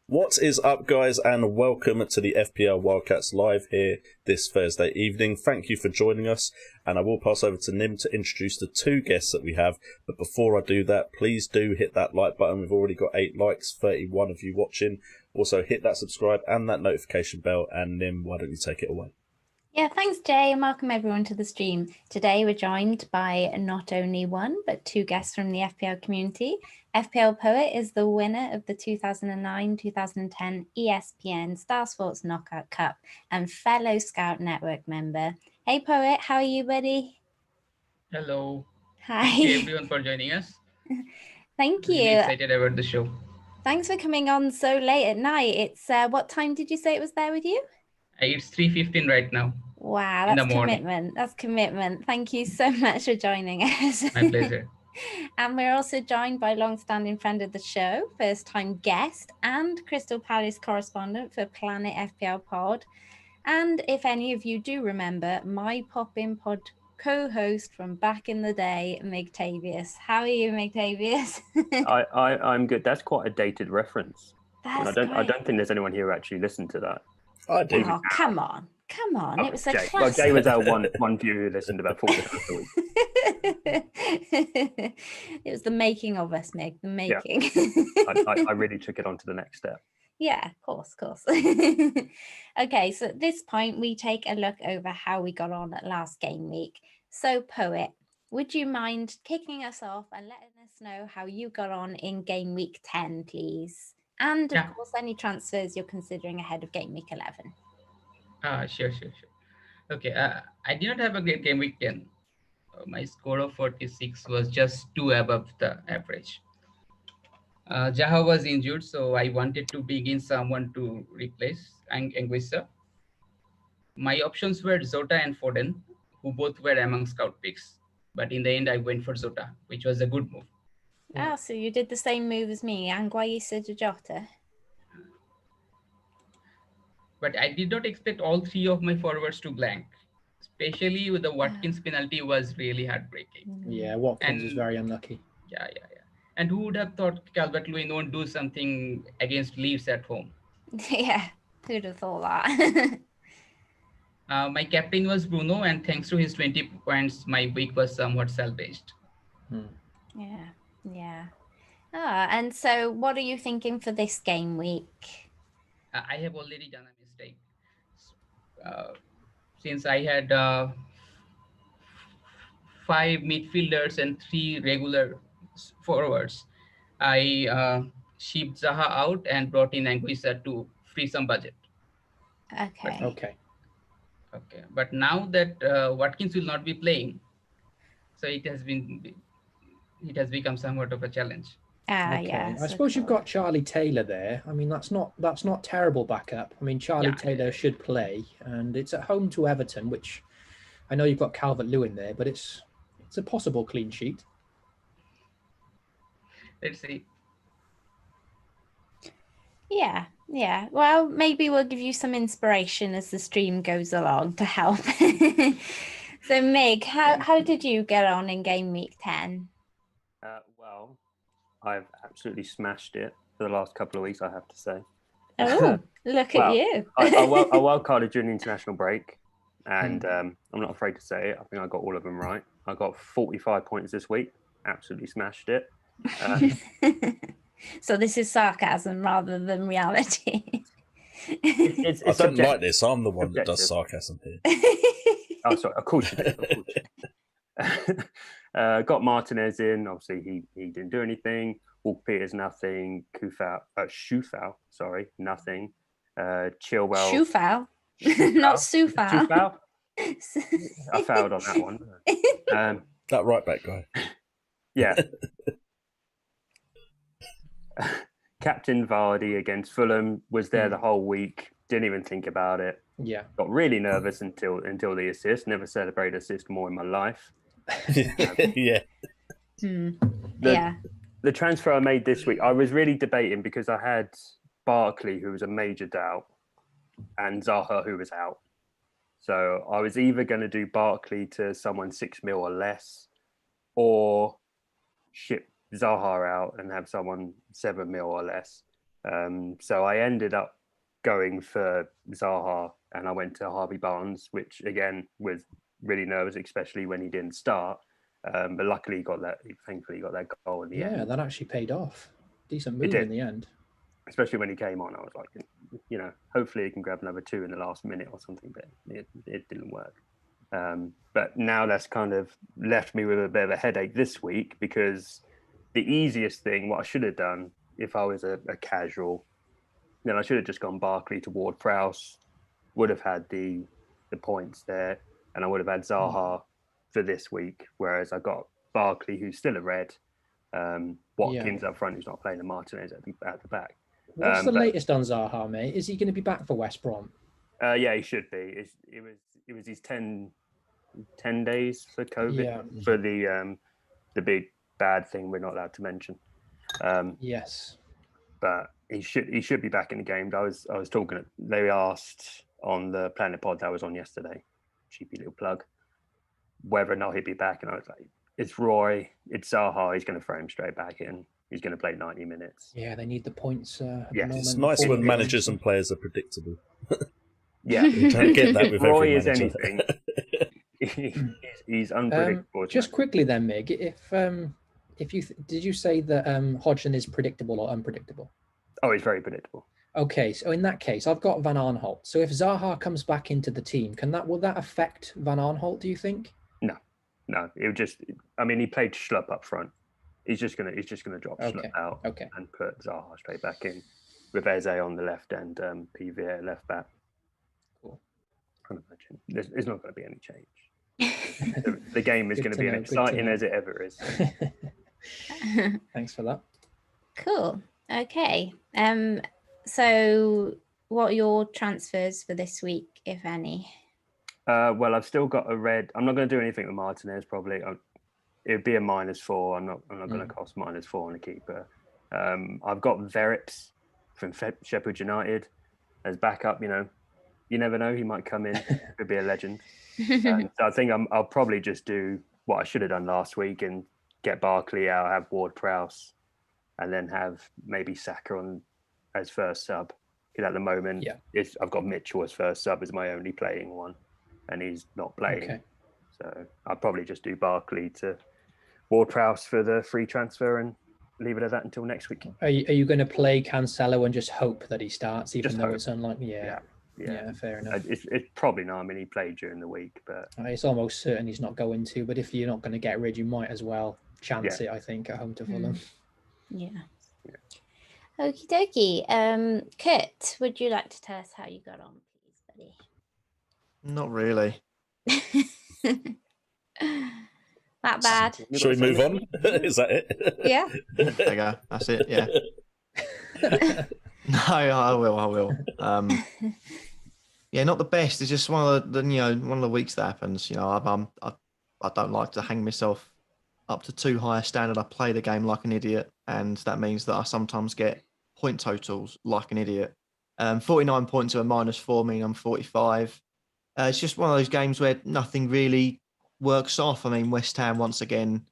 What is up, guys, and welcome to the FPL WildCats live here this Thursday evening. Thank you for joining us, and I will pass over to Nim to introduce the two guests that we have. But before I do that, please do hit that like button. We've already got 8 likes, 31 of you watching. Also, hit that subscribe and that notification bell. And Nim, why don't you take it away? Yeah, thanks, Jay, and welcome everyone to the stream. Today we're joined by not only one, but 2 guests from the FPL community. FPL Poet is the winner of the 2009-2010 ESPN Star Sports Knockout Cup and fellow Scout Network member. Hey, Poet, how are you, buddy? Hello. Hi. Thank you, everyone, for joining us. Thank you. Really excited about the show. Thanks for coming on so late at night. It's what time did you say it was there with you? It's 3:15 right now. Wow, that's commitment. That's commitment. Thank you so much for joining us. My pleasure. And we're also joined by long-standing friend of the show, first-time guest and Crystal Palace correspondent for Planet FPL Pod. And if any of you do remember, my Pop-In Pod co-host from back in the day, Migtavious. How are you, Migtavious? I'm good. That's quite a dated reference. I don't think there's anyone here who actually listened to that. I do. Oh, come on. Oh, it was a Jay. classic. Well, Jay was our one viewer who listened about 40 times a week. It was the making of us, Meg, the making. Yeah. I really took it on to the next step. Yeah, of course. Okay, so at this point, we take a look over how we got on at last game week. So, Poet, would you mind kicking us off and letting us know how you got on in game week 10, please? And, of course, any transfers you're considering ahead of game week 11. Sure. Okay, I did not have a great game week 10. My score of 46 was just 2 above the average. Jaha was injured, so I wanted to bring in someone to replace Anguissa. My options were Zota and Foden, who both were among scout picks. But in the end, I went for Zota, which was a good move. Oh, so you did the same move as me, Anguissa to Jota. But I did not expect all 3 of my forwards to blank, especially with the Watkins penalty was really heartbreaking. Yeah, Watkins was very unlucky. Yeah. And who would have thought Calvert-Lewin won't do something against Leeds at home? Yeah, who'd have thought that? My captain was Bruno, and thanks to his 20 points, my week was somewhat salvaged. Yeah. And so what are you thinking for this game week? I have already done a mistake. Since I had 5 midfielders and 3 regular forwards, I shipped Zaha out and brought in Anguissa to free some budget. Okay. But now that Watkins will not be playing, so it has become somewhat of a challenge. Yes, I suppose you've got Charlie Taylor there. I mean, that's not terrible backup. I mean, Charlie Taylor should play, and it's at home to Everton, which I know you've got Calvert-Lewin there, but it's a possible clean sheet. Let's see. Yeah. Well, maybe we'll give you some inspiration as the stream goes along to help. So, Mig, how did you get on in Game Week 10? Well, I've absolutely smashed it for the last couple of weeks, I have to say. Oh, look at you. I wildcarded during the international break, and I'm not afraid to say it. I think I got all of them right. I got 45 points this week. Absolutely smashed it. So this is sarcasm rather than reality. It's I don't subjective. like this. I'm the one that does sarcasm here. Oh, sorry. Of course you do. Got Martinez in. Obviously, he didn't do anything. Walker Peters, nothing. Shufal, sorry, nothing. Chilwell. Shufal, not Sufal. Shufal? I failed on that one. That right back guy. Yeah. Captain Vardy against Fulham was there the whole week. Didn't even think about it. Yeah. Got really nervous until the assist. Never celebrated assist more in my life. Yeah. The transfer I made this week, I was really debating because I had Barkley, who was a major doubt, and Zaha, who was out. So I was either going to do Barkley to someone 6 mil or less, or ship Zaha out and have someone 7 mil or less. So I ended up going for Zaha, and I went to Harvey Barnes, which again was really nervous, especially when he didn't start. But luckily, thankfully, he got that goal in the end. Yeah, that actually paid off. Decent move in the end. Especially when he came on, I was like, hopefully he can grab another 2 in the last minute or something, but it didn't work. But now that's kind of left me with a bit of a headache this week, because the easiest thing, what I should have done if I was a casual, then I should have just gone Barkley to Ward-Prowse, would have had the points there, and I would have had Zaha for this week, whereas I got Barkley, who's still a red, Watkins up front, who's not playing, and Martinez at the back. What's the latest on Zaha, mate? Is he going to be back for West Brom? Yeah, he should be. It was his 10 days for COVID for the big bad thing we're not allowed to mention. Yes, but he should be back in the game. I was talking. They asked on the Planet Pod that I was on yesterday, cheapy little plug, whether or not he'd be back, and I was like, it's Roy, it's Zaha. He's going to throw him straight back in. He's going to play 90 minutes. Yeah, they need the points. It's nice when managers and players are predictable. Yeah, you don't get that with Roy every is manager. anything. He's unpredictable. Just quickly then, Mig, if you did you say that Hodgson is predictable or unpredictable? Oh, he's very predictable. Okay, so in that case, I've got Van Aanholt. So if Zaha comes back into the team, will that affect Van Aanholt, do you think? No, it would just. I mean, he played Schlupp up front. He's just gonna drop Schlupp out and put Zaha straight back in with Eze on the left and PV at left back. Cool. I imagine there's not going to be any change. The game is going to be as exciting as it ever is. Thanks for that. Cool. Okay. So what are your transfers for this week, if any? Well, I've still got a red. I'm not going to do anything with Martinez. Probably it'd be a -4. I'm not going to cost -4 on a keeper. I've got Verips from Sheffield United as backup. You never know, he might come in. Could be a legend. So I think I'll probably just do what I should have done last week and get Barkley out, have Ward-Prowse, and then have maybe Saka on as first sub. Because at the moment, I've got Mitchell as first sub as my only playing one, and he's not playing. Okay. So I'll probably just do Barkley to Ward-Prowse for the free transfer and leave it at that until next week. Are you going to play Cancelo and just hope that he starts, even though it's unlikely? Yeah, fair enough. It's probably not. I mean, he played during the week, but it's almost certain he's not going to. But if you're not going to get rid, you might as well chance it, I think, at home to Fulham. Yeah. Okie dokie. Kurt, would you like to tell us how you got on, please, buddy? Not really. That bad? Shall we move on? Is that it? Yeah. There you go. That's it. Yeah. No, I will. Yeah, not the best. It's just one of the weeks that happens. I don't like to hang myself up to too high a standard. I play the game like an idiot, and that means that I sometimes get point totals like an idiot. 49 points to a -4 mean I'm 45. It's just one of those games where nothing really works off. I mean, West Ham, once again,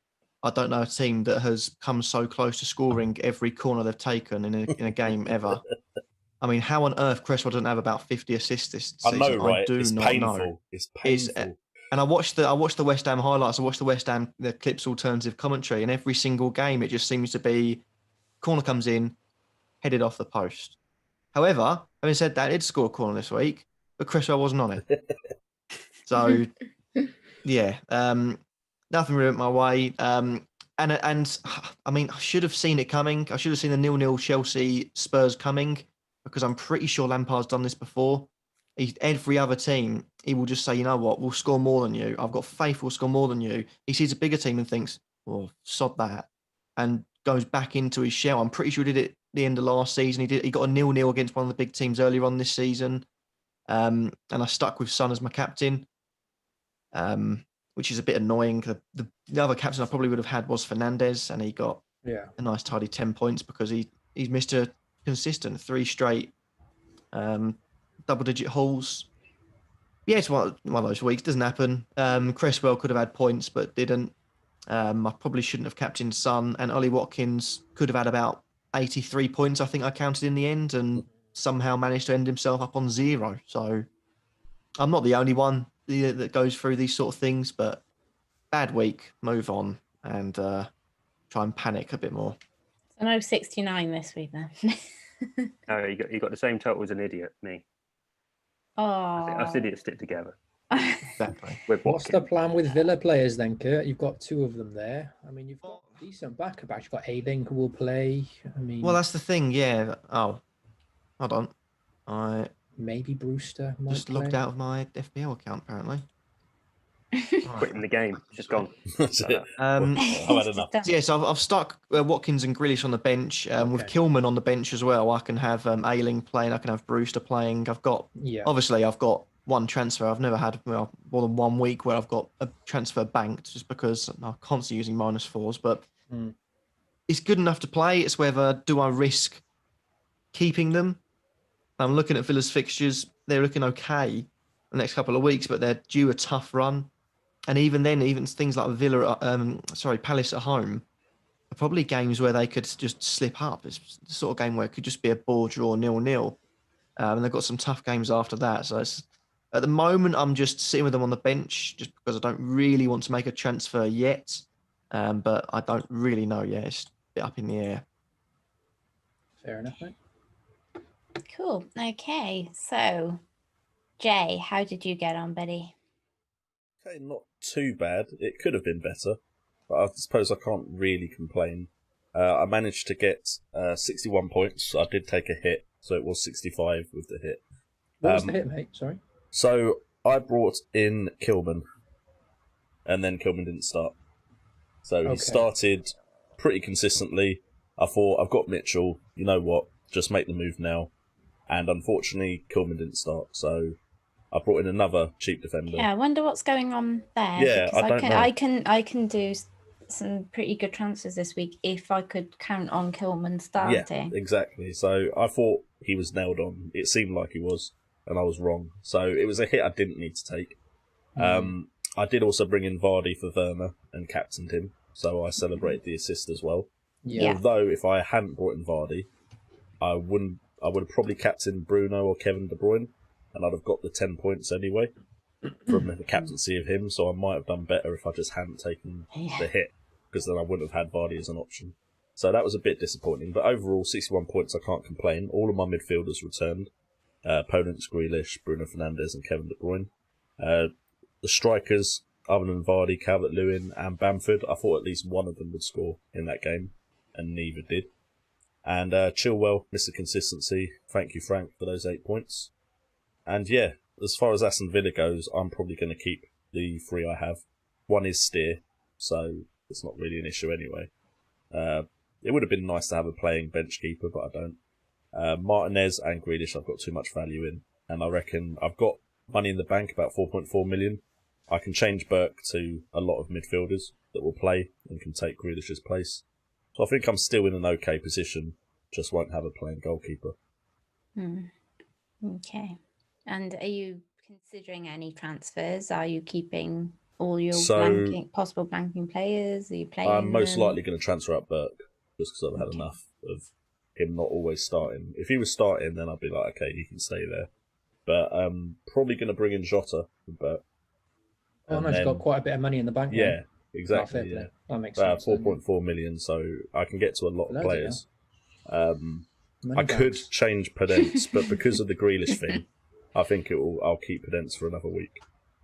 I don't know a team that has come so close to scoring every corner they've taken in a game ever. I mean, how on earth Cresswell doesn't have about 50 assists this season? I know, right? I do it's not painful. know. It's painful. And I watched the West Ham highlights. I watched the West Ham the Clips alternative commentary, and every single game it just seems to be corner comes in, headed off the post. However, having said that, it scored a corner this week, but Cresswell wasn't on it. So yeah, nothing really went my way. And I mean, I should have seen it coming. I should have seen the 0-0 Chelsea Spurs coming, because I'm pretty sure Lampard's done this before. Every other team, he will just say, you know what, we'll score more than you. I've got faith we'll score more than you. He sees a bigger team and thinks, well, sod that, and goes back into his shell. I'm pretty sure he did it at the end of last season. He got a 0-0 against one of the big teams earlier on this season. And I stuck with Son as my captain, which is a bit annoying. The other captain I probably would have had was Fernandes, and he got a nice tidy 10 points because he's missed a consistent 3 straight double-digit hauls. Yeah, it's one of those weeks. Doesn't happen. Cresswell could have had points, but didn't. I probably shouldn't have captained Son, and Ollie Watkins could have had about 83 points, I think I counted in the end, and somehow managed to end himself up on 0. So I'm not the only one that goes through these sort of things, but bad week, move on, and try and panic a bit more. So no 69 this week then. No, you got the same total as an idiot, me. Oh. Us idiots stick together. Exactly. What's the plan with Villa players then, Kurt? You've got 2 of them there. I mean, you've got decent backup. You've got Aiden who will play. I mean, Well, that's the thing. Yeah. Oh, hold on. I maybe Brewster might just logged out of my FPL account apparently. Quitting the game, just gone. That's it. I've had enough. Yeah, so I've stuck Watkins and Grealish on the bench. With Kilman on the bench as well, I can have Ayling playing. I can have Brewster playing. Obviously I've got one transfer. I've never had more than 1 week where I've got a transfer banked, just because I'm constantly using -4s. But it's good enough to play. It's whether do I risk keeping them. I'm looking at Villa's fixtures. They're looking okay the next couple of weeks, but they're due a tough run. And even then, even things like Palace at home are probably games where they could just slip up. It's the sort of game where it could just be a ball draw 0-0. And they've got some tough games after that. So at the moment, I'm just sitting with them on the bench just because I don't really want to make a transfer yet. But I don't really know yet. It's a bit up in the air. Fair enough, mate. Cool. Okay. So, Jay, how did you get on, buddy? Okay, not too bad. It could have been better, but I suppose I can't really complain. I managed to get 61 points. I did take a hit, so it was 65 with the hit. What was the hit, mate? Sorry. So I brought in Kilman, and then Kilman didn't start. So he started pretty consistently. I thought, I've got Mitchell, you know what, just make the move now. And unfortunately, Kilman didn't start, so I brought in another cheap defender. Yeah, I wonder what's going on there. Yeah, I don't know. I can do some pretty good transfers this week if I could count on Kilman starting. Yeah, exactly. So I thought he was nailed on. It seemed like he was, and I was wrong. So it was a hit I didn't need to take. I did also bring in Vardy for Werner and captained him, so I celebrated the assist as well. Yeah. Although if I hadn't brought in Vardy, I would have probably captained Bruno or Kevin De Bruyne, and I'd have got the 10 points anyway from the captaincy of him, so I might have done better if I just hadn't taken the hit, because then I wouldn't have had Vardy as an option. So that was a bit disappointing, but overall, 61 points, I can't complain. All of my midfielders returned. Opponents, Grealish, Bruno Fernandes and Kevin De Bruyne. The strikers, other than Vardy, Calvert-Lewin and Bamford, I thought at least one of them would score in that game, and neither did. And Chilwell, Mr. Consistency, thank you, Frank, for those 8 points. And yeah, as far as Aston Villa goes, I'm probably going to keep the 3 I have. One is Steer, so it's not really an issue anyway. It would have been nice to have a playing bench keeper, but I don't. Martinez and Grealish I've got too much value in, and I reckon I've got money in the bank, about 4.4 million, I can change Burke to a lot of midfielders that will play and can take Grealish's place. So I think I'm still in an okay position, just won't have a playing goalkeeper. Okay. And are you considering any transfers? Are you keeping all your possible blanking players? Are you playing I'm most them? likely going to transfer out Burke, just because I've had enough of him not always starting. If he was starting, then I'd be like, okay, he can stay there. But I'm probably going to bring in Jota for Burke. Oh, no, he's got quite a bit of money in the bank. Yeah, then. exactly. Yeah, that makes about sense. 4.4 million, so I can get to a lot of players. I could bags. change Podence, but because of the Grealish thing, I think I'll keep Podence for another week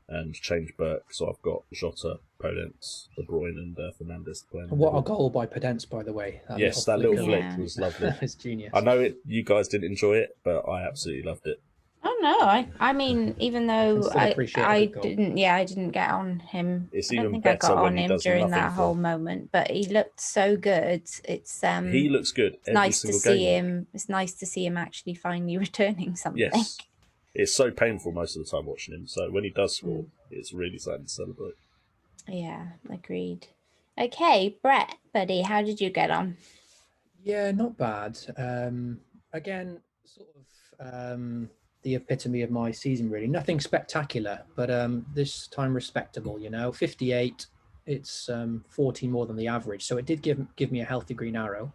and change Burke. So I've got Jota, Podence, De Bruyne, and Fernandes playing. What a goal by Podence, by the way. That little flick was lovely. It's genius. I know you guys didn't enjoy it, but I absolutely loved it. Oh no! I mean, even though I didn't get on him. It's I don't even think better I got when on he him does during nothing that whole moment, but he looked so good. It's he looks good. It's nice to see him. It's nice to see him actually finally returning something. Yes, it's so painful most of the time watching him. So when he does score, it's really something to celebrate. Yeah, agreed. Okay, Brett, buddy, how did you get on? Yeah, not bad. Again, sort of the epitome of my season, really. Nothing spectacular, but this time respectable, 58, it's 40 more than the average. So it did give me a healthy green arrow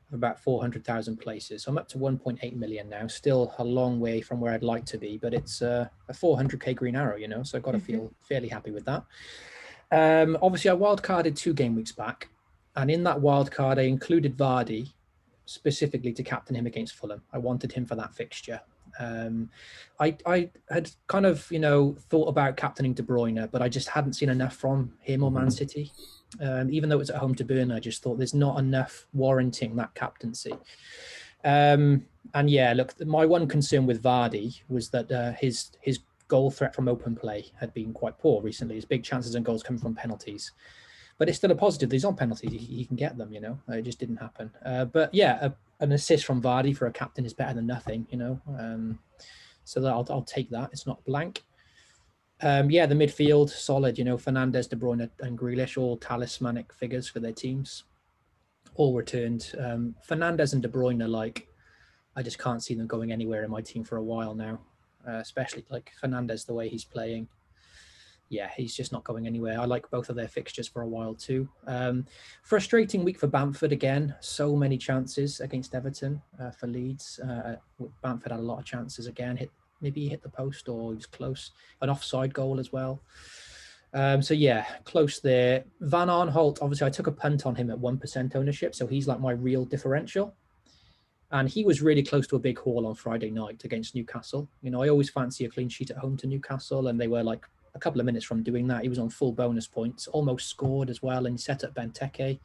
of about 400,000 places. So I'm up to 1.8 million now, still a long way from where I'd like to be, but it's a 400k green arrow, so I've got to feel fairly happy with that. Obviously, I wildcarded 2 game weeks back, and in that wildcard, I included Vardy specifically to captain him against Fulham. I wanted him for that fixture. I had kind of, thought about captaining De Bruyne, but I just hadn't seen enough from him or Man City. Even though it's at home to Burnley, I just thought there's not enough warranting that captaincy. And yeah, look, my one concern with Vardy was that his goal threat from open play had been quite poor recently. His big chances and goals coming from penalties. But it's still a positive. He's on penalties. He can get them, It just didn't happen. But yeah, an assist from Vardy for a captain is better than nothing, So that I'll take that. It's not blank. Yeah, the midfield, solid. Fernandes, De Bruyne and Grealish, all talismanic figures for their teams. All returned. Fernandes and De Bruyne, I just can't see them going anywhere in my team for a while now. Especially Fernandes, the way he's playing. Yeah, he's just not going anywhere. I like both of their fixtures for a while too. Frustrating week for Bamford again. So many chances against Everton for Leeds. Bamford had a lot of chances again. Maybe he hit the post or he was close. An offside goal as well. So yeah, close there. Van Aanholt, obviously I took a punt on him at 1% ownership. So he's like my real differential. And he was really close to a big haul on Friday night against Newcastle. I always fancy a clean sheet at home to Newcastle, and they were a couple of minutes from doing that. He was on full bonus points, almost scored as well, and he set up Benteke.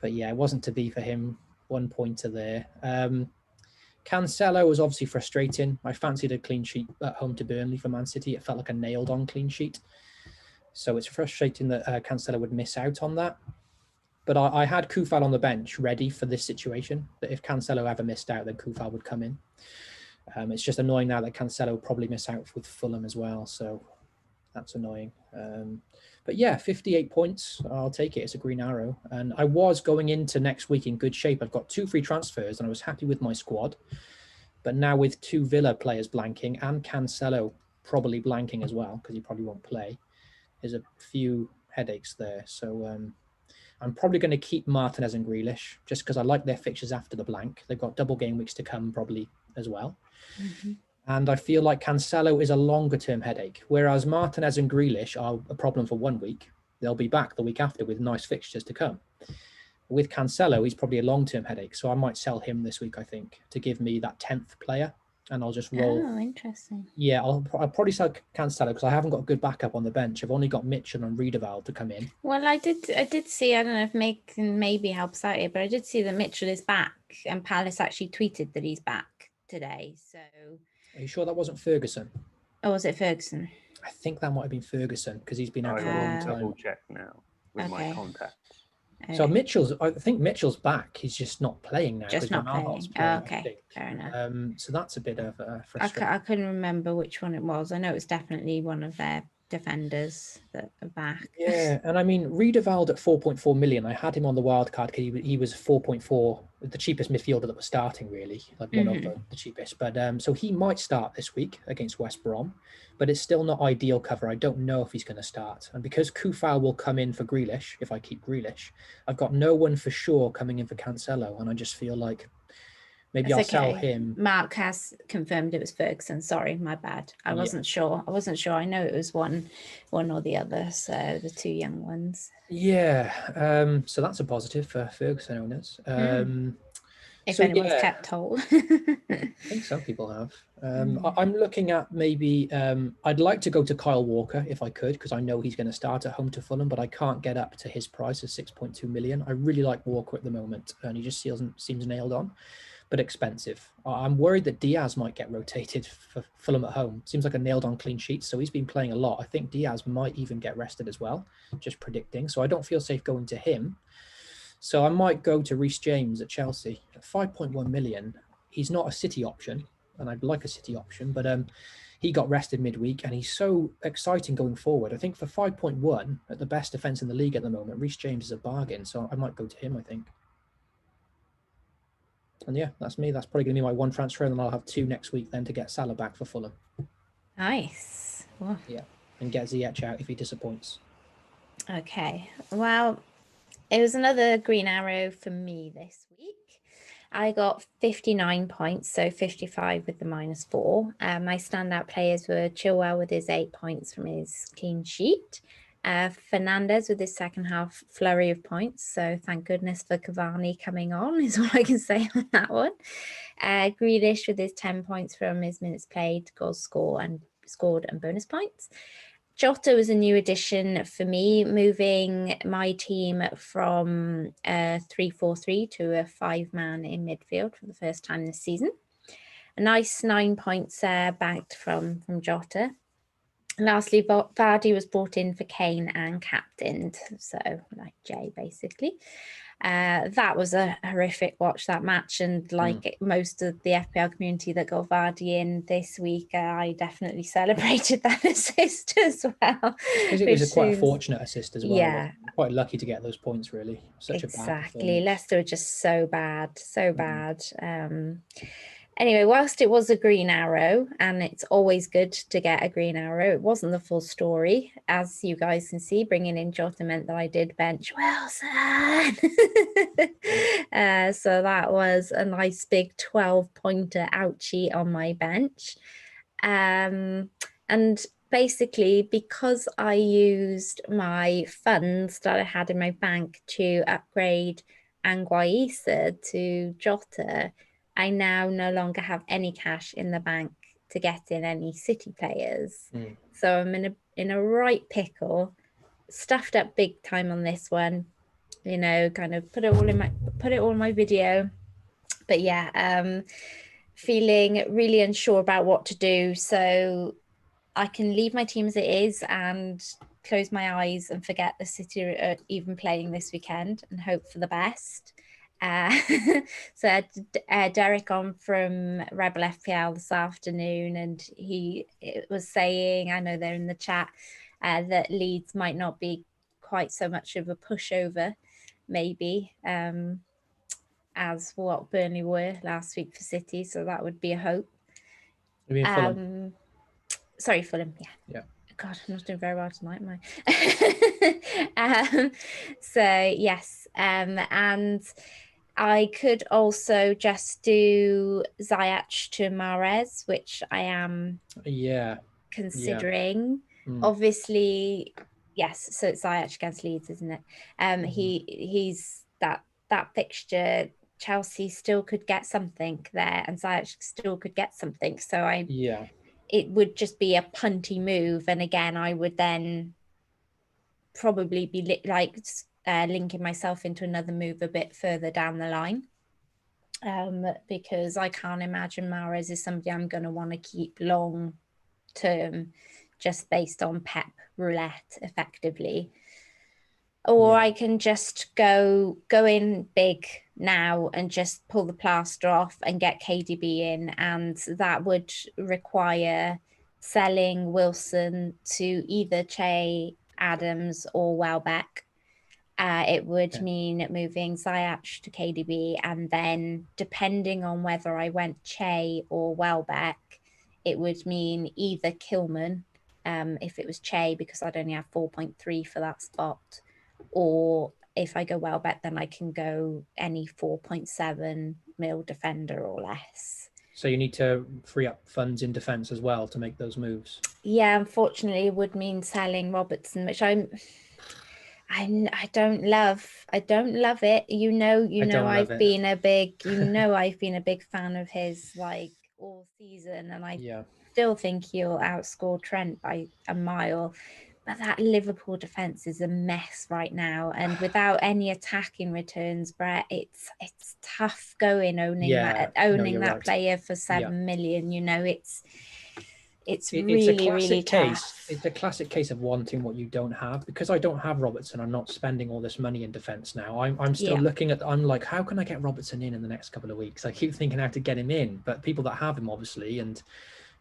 But yeah, it wasn't to be for him. 1 pointer there. Cancelo was obviously frustrating. I fancied a clean sheet at home to Burnley for Man City. It felt like a nailed-on clean sheet. So it's frustrating that Cancelo would miss out on that. But I had Koufal on the bench ready for this situation, that if Cancelo ever missed out, then Koufal would come in. It's just annoying now that Cancelo will probably miss out with Fulham as well. So that's annoying. But yeah, 58 points. I'll take it. It's a green arrow. And I was going into next week in good shape. I've got 2 free transfers and I was happy with my squad. But now with 2 Villa players blanking and Cancelo probably blanking as well, because he probably won't play, there's a few headaches there. So I'm probably going to keep Martinez and Grealish just because I like their fixtures after the blank. They've got double game weeks to come probably as well. And I feel like Cancelo is a longer term headache, whereas Martinez and Grealish are a problem for 1 week. They'll be back the week after with nice fixtures to come. With Cancelo, he's probably a long term headache. So I might sell him this week, I think, to give me that 10th player. And I'll just roll. Oh, interesting. Yeah, I'll probably sell Cancelo because I haven't got a good backup on the bench. I've only got Mitchell and Riedewald to come in. Well, I did see, I don't know if Meg can maybe help us out here, but I did see that Mitchell is back and Palace actually tweeted that he's back today. So are you sure that wasn't Ferguson? Oh, was it Ferguson? I think that might have been Ferguson because he's been out for a long time. Double check now with my contacts. So I think Mitchell's back. He's just not playing now. Just not playing. Oh, okay, fair enough. So that's a bit of a frustration. I couldn't remember which one it was. I know it's definitely one of their defenders that are back. Yeah, and I mean, Riedewald at 4.4 million. I had him on the wild card because he was 4.4, the cheapest midfielder that was starting, really, like one of the cheapest. But so he might start this week against West Brom, but it's still not ideal cover. I don't know if he's going to start. And because Kufal will come in for Grealish, if I keep Grealish, I've got no one for sure coming in for Cancelo. And I just feel like maybe I'll sell him. Mark has confirmed it was Ferguson. Sorry, my bad. I wasn't sure. I know it was one or the other. So the two young ones. Yeah. So that's a positive for Ferguson owners. If anyone's kept hold. I think some people have. I'm looking at maybe, I'd like to go to Kyle Walker if I could, because I know he's going to start at home to Fulham, but I can't get up to his price of 6.2 million. I really like Walker at the moment, and he just seems nailed on, but expensive. I'm worried that Diaz might get rotated for Fulham at home. Seems like a nailed on clean sheet, so he's been playing a lot. I think Diaz might even get rested as well, just predicting. So I don't feel safe going to him. So I might go to Reece James at Chelsea at 5.1 million. He's not a City option, and I'd like a City option, but he got rested midweek, and he's so exciting going forward. I think for 5.1 at the best defence in the league at the moment, Reece James is a bargain. So I might go to him, I think. And yeah, that's me. That's probably going to be my one transfer, and then I'll have two next week then to get Salah back for Fulham. Nice. Well, yeah, and get Ziyech out if he disappoints. Okay. Well, it was another green arrow for me this week. I got 59 points, so 55 with the -4. My standout players were Chilwell with his 8 points from his clean sheet. Fernandes with his second half flurry of points. So thank goodness for Cavani coming on is all I can say on that one. Grealish with his 10 points from his minutes played, goals scored and bonus points. Jota was a new addition for me, moving my team from a 3-4-3 to a 5-man in midfield for the first time this season. A nice 9 points backed from Jota. Lastly, Vardy was brought in for Kane and captained, so like Jay basically. That was a horrific watch, that match, and like most of the FPL community that got Vardy in this week, I definitely celebrated that assist as well. Because it was quite a fortunate assist as well. Yeah. Like, quite lucky to get those points, really. Such a bad performance. Leicester were just so bad. Anyway, whilst it was a green arrow, and it's always good to get a green arrow, it wasn't the full story. As you guys can see, bringing in Jota meant that I did bench Wilson. So that was a nice big 12-pointer ouchie on my bench. And basically, because I used my funds that I had in my bank to upgrade Anguissa to Jota, I now no longer have any cash in the bank to get in any City players. So I'm in a right pickle, stuffed up big time on this one, you know, kind of put it all in my video. But yeah, feeling really unsure about what to do. So I can leave my team as it is and close my eyes and forget the City are even playing this weekend and hope for the best. So Derek on from Rebel FPL this afternoon, and he was saying, I know they're in the chat, that Leeds might not be quite so much of a pushover, maybe, as what Burnley were last week for City. So that would be a hope. Fulham. Sorry, Fulham. Yeah. God, I'm not doing very well tonight, am I? So yes, and I could also just do Ziyech to Mahrez, which I am considering. Obviously, yes, so it's Ziyech against Leeds, isn't it? He's that fixture. Chelsea still could get something there, and Ziyech still could get something. So it would just be a punty move, and again, I would then probably be linking myself into another move a bit further down the line, because I can't imagine Mahrez is somebody I'm going to want to keep long term just based on Pep roulette effectively. Or I can just go in big now and just pull the plaster off and get KDB in, and that would require selling Wilson to either Che, Adams or Welbeck. It would mean moving Ziyech to KDB, and then depending on whether I went Che or Welbeck, it would mean either Kilman, if it was Che, because I'd only have 4.3 for that spot, or if I go Welbeck, then I can go any 4.7 mil defender or less. So you need to free up funds in defence as well to make those moves. Yeah, unfortunately, it would mean selling Robertson, which I don't love. I don't love it. I've been a big fan of his like all season, and I still think he'll outscore Trent by a mile. But that Liverpool defence is a mess right now, and without any attacking returns, Brett, it's tough going owning that player for 7 million. You know, it's really, really tough. It's a classic case of wanting what you don't have. Because I don't have Robertson, I'm not spending all this money in defence now. I'm still looking at, I'm like, how can I get Robertson in the next couple of weeks? I keep thinking how to get him in, but people that have him, obviously, and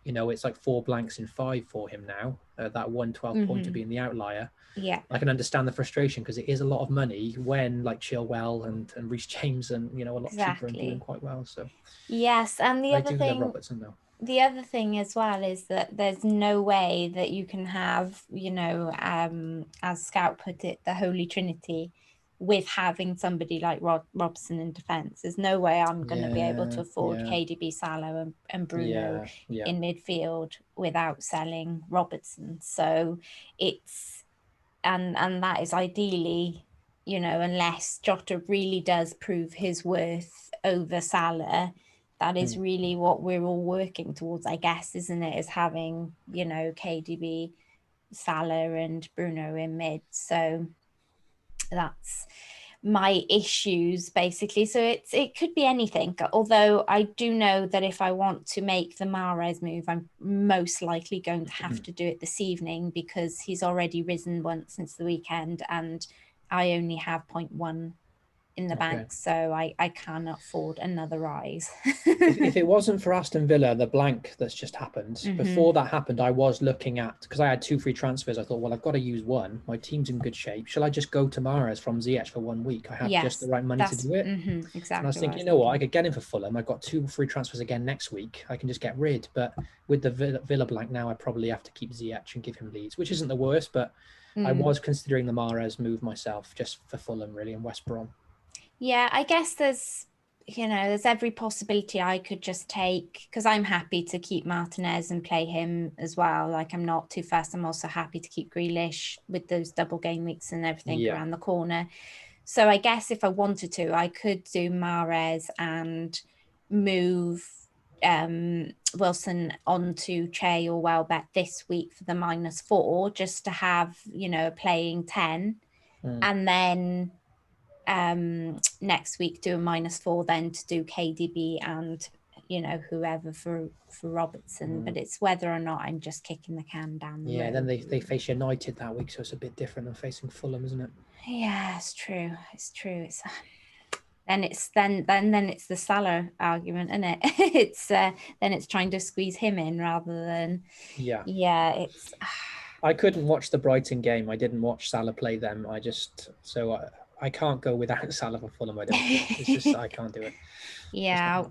you know, it's like 4 blanks in 5 for him now. That 112 point to be in the outlier. Yeah, I can understand the frustration because it is a lot of money when like Chilwell and Reece James and a lot cheaper and doing quite well. So yes, and the other thing, Robertson though. The other thing as well is that there's no way that you can have, as Scout put it, the Holy Trinity with having somebody like Robson in defence. There's no way I'm going to be able to afford KDB, Salah and Bruno in midfield without selling Robertson. So it's, and that is ideally, unless Jota really does prove his worth over Salah, that is really what we're all working towards, I guess, isn't it? Is having, KDB, Salah and Bruno in mid. So that's my issues, basically. So it could be anything. Although I do know that if I want to make the Mahrez move, I'm most likely going to have to do it this evening because he's already risen once since the weekend and I only have 0.1 in the bank, so I can't afford another rise. if it wasn't for Aston Villa, the blank that's just happened, before that happened, I was looking at, because I had 2 free transfers, I thought, well, I've got to use one. My team's in good shape. Shall I just go to Mahrez from Ziyech for 1 week? I have just the right money to do it. Exactly. And I was thinking, I could get him for Fulham. I've got 2 free transfers again next week. I can just get rid. But with the Villa blank now, I probably have to keep Ziyech and give him Leeds, which isn't the worst, but I was considering the Mahrez move myself just for Fulham, really, and West Brom. Yeah, I guess there's every possibility I could just take, because I'm happy to keep Martinez and play him as well. Like, I'm not too fast. I'm also happy to keep Grealish with those double game weeks and everything around the corner. So I guess if I wanted to, I could do Mahrez and move Wilson onto Che or Welbeck this week for the -4, just to have, playing 10. And then next week do a -4 then to do KDB and whoever for Robertson. But it's whether or not I'm just kicking the can down the road. Then they face United that week, so it's a bit different than facing Fulham, isn't it? Yeah, it's true. It's then it's the Salah argument, isn't it? It's then it's trying to squeeze him in rather than it's I couldn't watch the Brighton game. I didn't watch Salah play them. I can't go without Salah for Fulham. I don't think. It's just I can't do it. Yeah,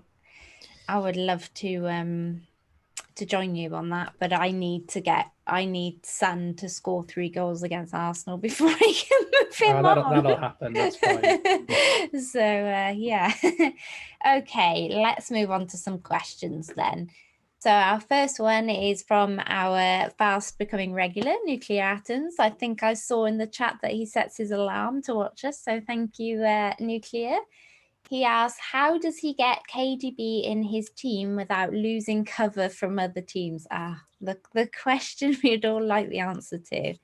I would love to join you on that, but I need Son to score 3 goals against Arsenal before I can move him on. That'll happen. That's fine. So okay, let's move on to some questions then. So our first one is from our fast becoming regular, Nuclear Atoms. I think I saw in the chat that he sets his alarm to watch us. So thank you, Nuclear. He asks, how does he get KDB in his team without losing cover from other teams? The question we'd all like the answer to.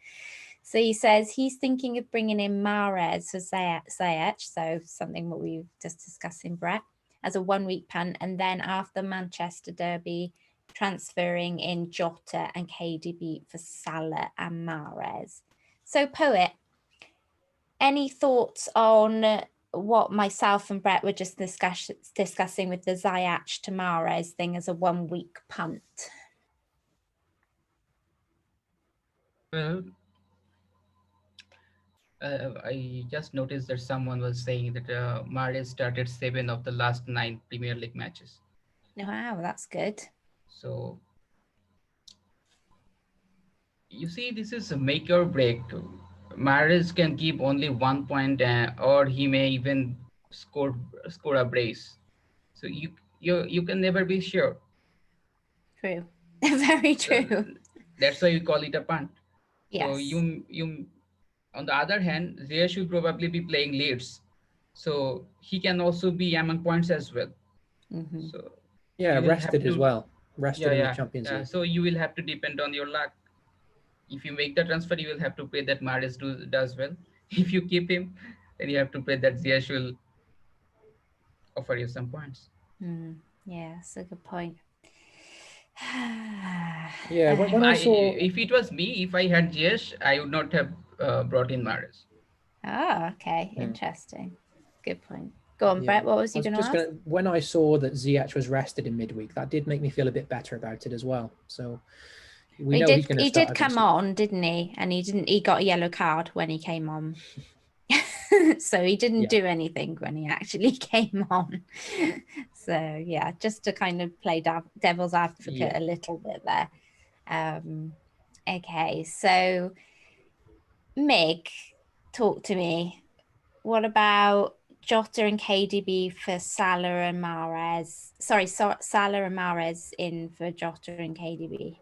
So he says he's thinking of bringing in Mahrez for Ziyech, so something what we were just discussing, Brett, as a 1-week punt, and then after Manchester Derby, transferring in Jota and KDB for Salah and Mahrez. So, Poet, any thoughts on what myself and Brett were just discussing with the Ziyech to Mahrez thing as a 1-week punt? Well, I just noticed that someone was saying that Mahrez started 7 of the last 9 Premier League matches. Wow, that's good. So you see, this is a make or break. Mahrez can give only 1 point, or he may even score a brace. So you can never be sure. True. Very true. That's why we call it a punt. So Yes. you on the other hand, Ziyech should probably be playing Leeds, so he can also be among points as well. Mm-hmm. So Yeah, you will have rested as to- well. Rested in the Champions League. So you will have to depend on your luck. If you make the transfer, you will have to pray that Mahrez does well. If you keep him, then you have to pray that Ziyech will offer you some points. Yeah, that's a good point. Yeah, when I saw... If it was me, if I had Ziyech, I would not have brought in Mahrez. Oh, okay. Interesting. Good point. Go on, Brett. What was you going to ask? When I saw that Ziyech was rested in midweek, that did make me feel a bit better about it as well. So we know he's going to start. He did come on, didn't he? And he got a yellow card when he came on. So he didn't do anything when he actually came on. So yeah, just to kind of play devil's advocate a little bit there. Okay, so Mig, talk to me. What about Jota and KDB for Salah and Mahrez? Sorry, Salah and Mahrez in for Jota and KDB.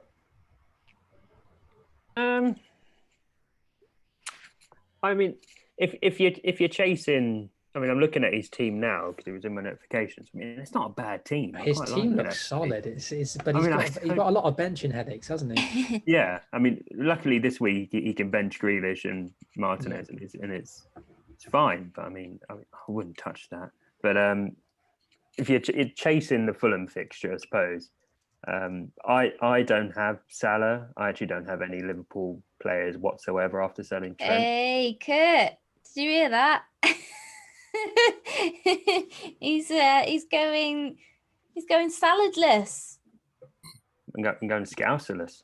I mean, if you're chasing, I mean, I'm looking at his team now because it was in my notifications. I mean, it's not a bad team. His team looks solid. But he's got a lot of benching headaches, hasn't he? Yeah, I mean, luckily this week he can bench Grealish and Martinez, and it's fine. But I mean, I wouldn't touch that. But if you're chasing the Fulham fixture, I suppose. I don't have Salah. I actually don't have any Liverpool players whatsoever after selling Trent. Hey, Kurt, did you hear that? He's going saladless. I'm going Scouserless.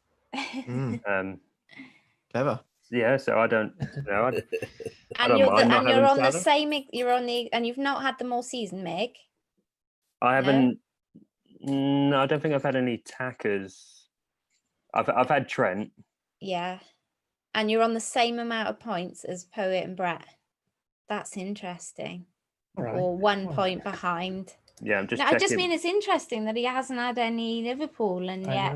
Clever. Yeah, so I don't know. And you've not had them all season, Meg. I haven't. No, I don't think I've had any tackers. I've had Trent. Yeah, and you're on the same amount of points as Poet and Brett. That's interesting. Right. Or 1 point behind. Yeah, I'm just. No, checking. I just mean it's interesting that he hasn't had any Liverpool, and yet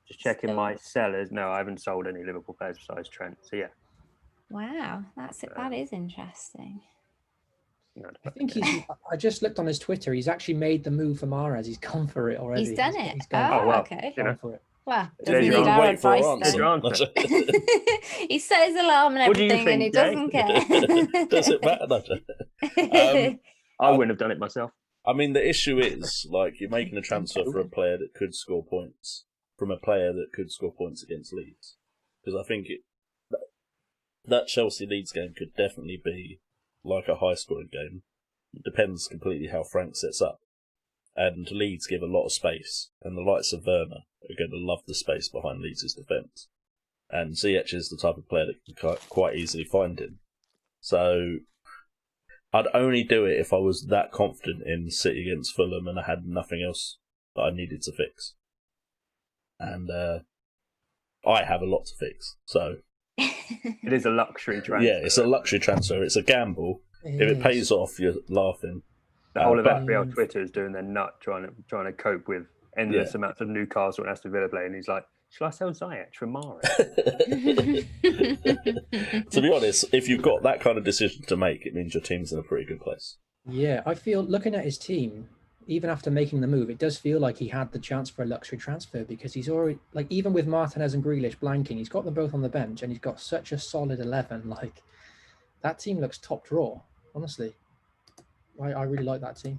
Just checking my sellers. No, I haven't sold any Liverpool players besides Trent. So yeah. Wow, that is interesting. I think I just looked on his Twitter. He's actually made the move for Mahrez. He's gone for it already. He's done it. He's gone Okay. Gone for it. Well, doesn't need our advice then. He set his alarm and everything, and he doesn't care. Does it matter? I wouldn't have done it myself. I mean, the issue is, like, you're making a transfer for a player that could score points from a player that could score points against Leeds. Because I think that Chelsea-Leeds game could definitely be like a high-scoring game. It depends completely how Frank sets up. And Leeds give a lot of space, and the likes of Werner are going to love the space behind Leeds' defence. And Ziyech is the type of player that can quite easily find him. So I'd only do it if I was that confident in City against Fulham and I had nothing else that I needed to fix. And I have a lot to fix, so... It is a luxury transfer. Yeah, it's a luxury transfer. It's a gamble. If it pays off, you're laughing. The whole of FPL Twitter is doing their nut trying to cope with endless amounts of Newcastle and Aston Villa play, and he's like, "Shall I sell Ziyech for Mahrez?" To be honest, if you've got that kind of decision to make, it means your team's in a pretty good place. Yeah, I feel looking at his team, even after making the move, it does feel like he had the chance for a luxury transfer because he's already, like, even with Martinez and Grealish blanking, he's got them both on the bench and he's got such a solid 11. Like, that team looks top draw, honestly. I really like that team.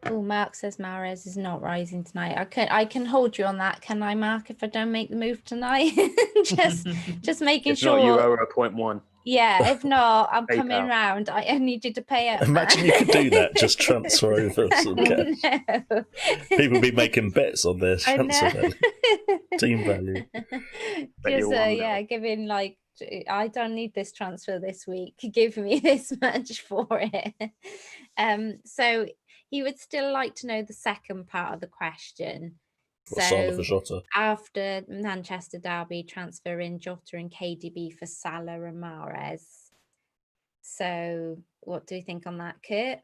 Oh, Mark says Mahrez is not rising tonight. I can hold you on that. Can I, Mark, if I don't make the move tonight? just making if sure. Not, you owe her a 0.1. Yeah, if not, I'm PayPal. coming round. I need you to pay up. Imagine you could do that. Just transfer over some cash. No. People be making bets on their I transfer know. value, team value. Just $1 yeah, giving like, I don't need this transfer this week. Give me this much for it. So he would still like to know the second part of the question. What, Salah So for Jota? after Manchester Derby, transfer in Jota and KDB for Salah and Mahrez. So what do you think on that, Kurt?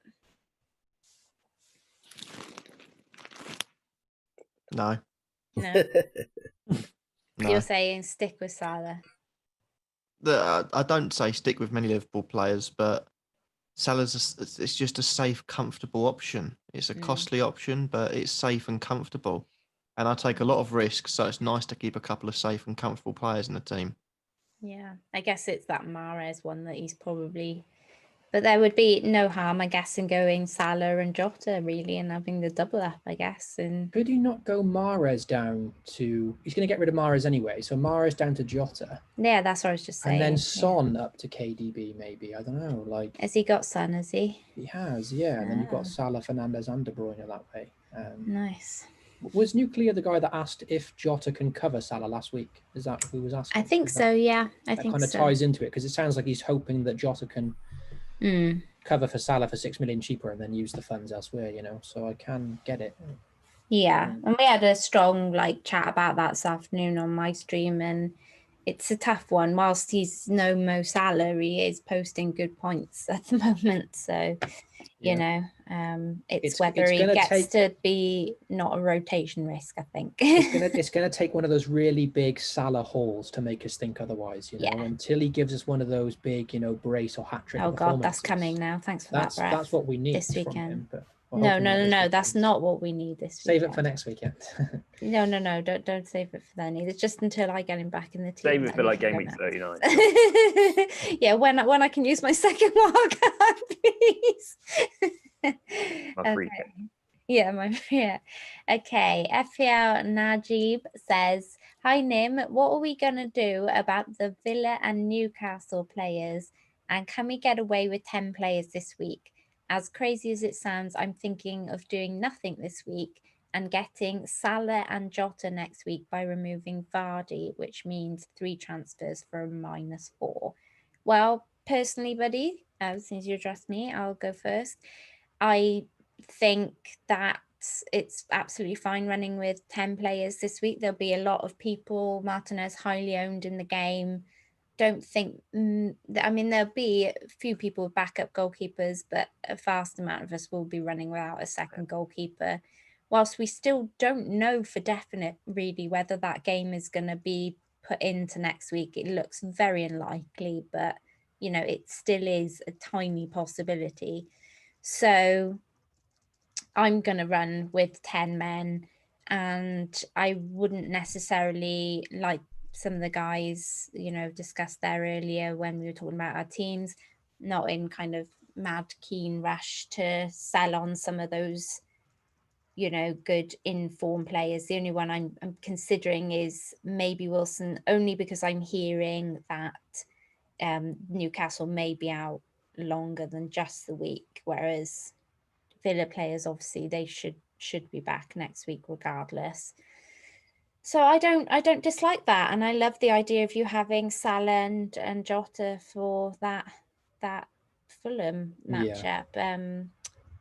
No. No, No. you're saying stick with Salah. I don't say stick with many Liverpool players, but Salah's it's just a safe, comfortable option. It's a costly option, but it's safe and comfortable. And I take a lot of risks, so it's nice to keep a couple of safe and comfortable players in the team. Yeah, I guess it's that Mahrez one that he's probably... But there would be no harm, I guess, in going Salah and Jota, really, and having the double up, I guess. And Could he not go Mahrez down to... He's going to get rid of Mahrez anyway, so Mahrez down to Jota. yeah, that's what I was just saying. And then yeah. Son up to KDB, maybe. I don't know. Like, Has he got Son, has he? he has, yeah. And then you've got Ah. Salah, Fernandes, and De Bruyne that way. Nice. Was Nuclear the guy that asked if Jota can cover Salah last week? Is that who was asking? I think so, yeah. I think kind of so. ties into it because it sounds like he's hoping that Jota can Mm. cover for Salah for 6 million cheaper and then use the funds elsewhere, you know. So I can get it. Yeah, and we had a strong chat about that this afternoon on my stream, and it's a tough one. Whilst he's no Mo Salah, he is posting good points at the moment. So, you know, it's whether he gets to be not a rotation risk, I think. It's gonna take one of those really big Salah hauls to make us think otherwise, you know, until he gives us one of those big, you know, brace or hat trick. Oh God, that's coming now. Thanks for that, Brett. That's what we need this weekend. from him, but no, that's not what we need this weekend. Save it for next weekend. No, don't save it for then either. Just until I get him back in the team. Save it for Gameweek 39. Yeah, when I can use my second wildcard, please. My free pick. Yeah. Okay. FPL Najib says, "Hi Nim, what are we gonna do about the Villa and Newcastle players? And can we get away with 10 players this week? As crazy as it sounds, I'm thinking of doing nothing this week and getting Salah and Jota next week by removing Vardy, which means 3 transfers for a -4. Well, personally, buddy, since you addressed me, I'll go first. I think that it's absolutely fine running with 10 players this week. There'll be a lot of people, Martinez highly owned in the game. Don't think, I mean, there'll be a few people with backup goalkeepers, but a vast amount of us will be running without a second goalkeeper. Whilst we still don't know for definite, really, whether that game is going to be put into next week. It looks very unlikely, but, you know, it still is a tiny possibility. So I'm going to run with 10 men, and I wouldn't necessarily, like some of the guys, you know, discussed there earlier when we were talking about our teams, not in kind of mad keen rush to sell on some of those, you know, good informed players. The only one I'm considering is maybe Wilson, only because I'm hearing that Newcastle may be out longer than just the week, whereas Villa players, obviously, they should be back next week regardless. So I don't dislike that, and I love the idea of you having Salah and Jota for that Fulham matchup.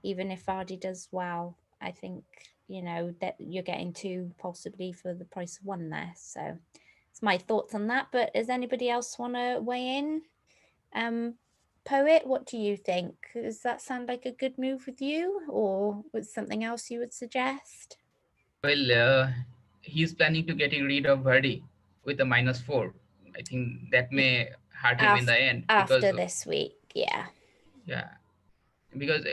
Even if Vardy does well, I think, you know, that you're getting 2 possibly for the price of 1 there. So it's my thoughts on that. But does anybody else want to weigh in? Poet, what do you think? Does that sound like a good move with you, or was something else you would suggest? Well, he's planning to getting rid of Vardy with a -4. I think that may hurt him in the end. After this week, yeah. Yeah. Because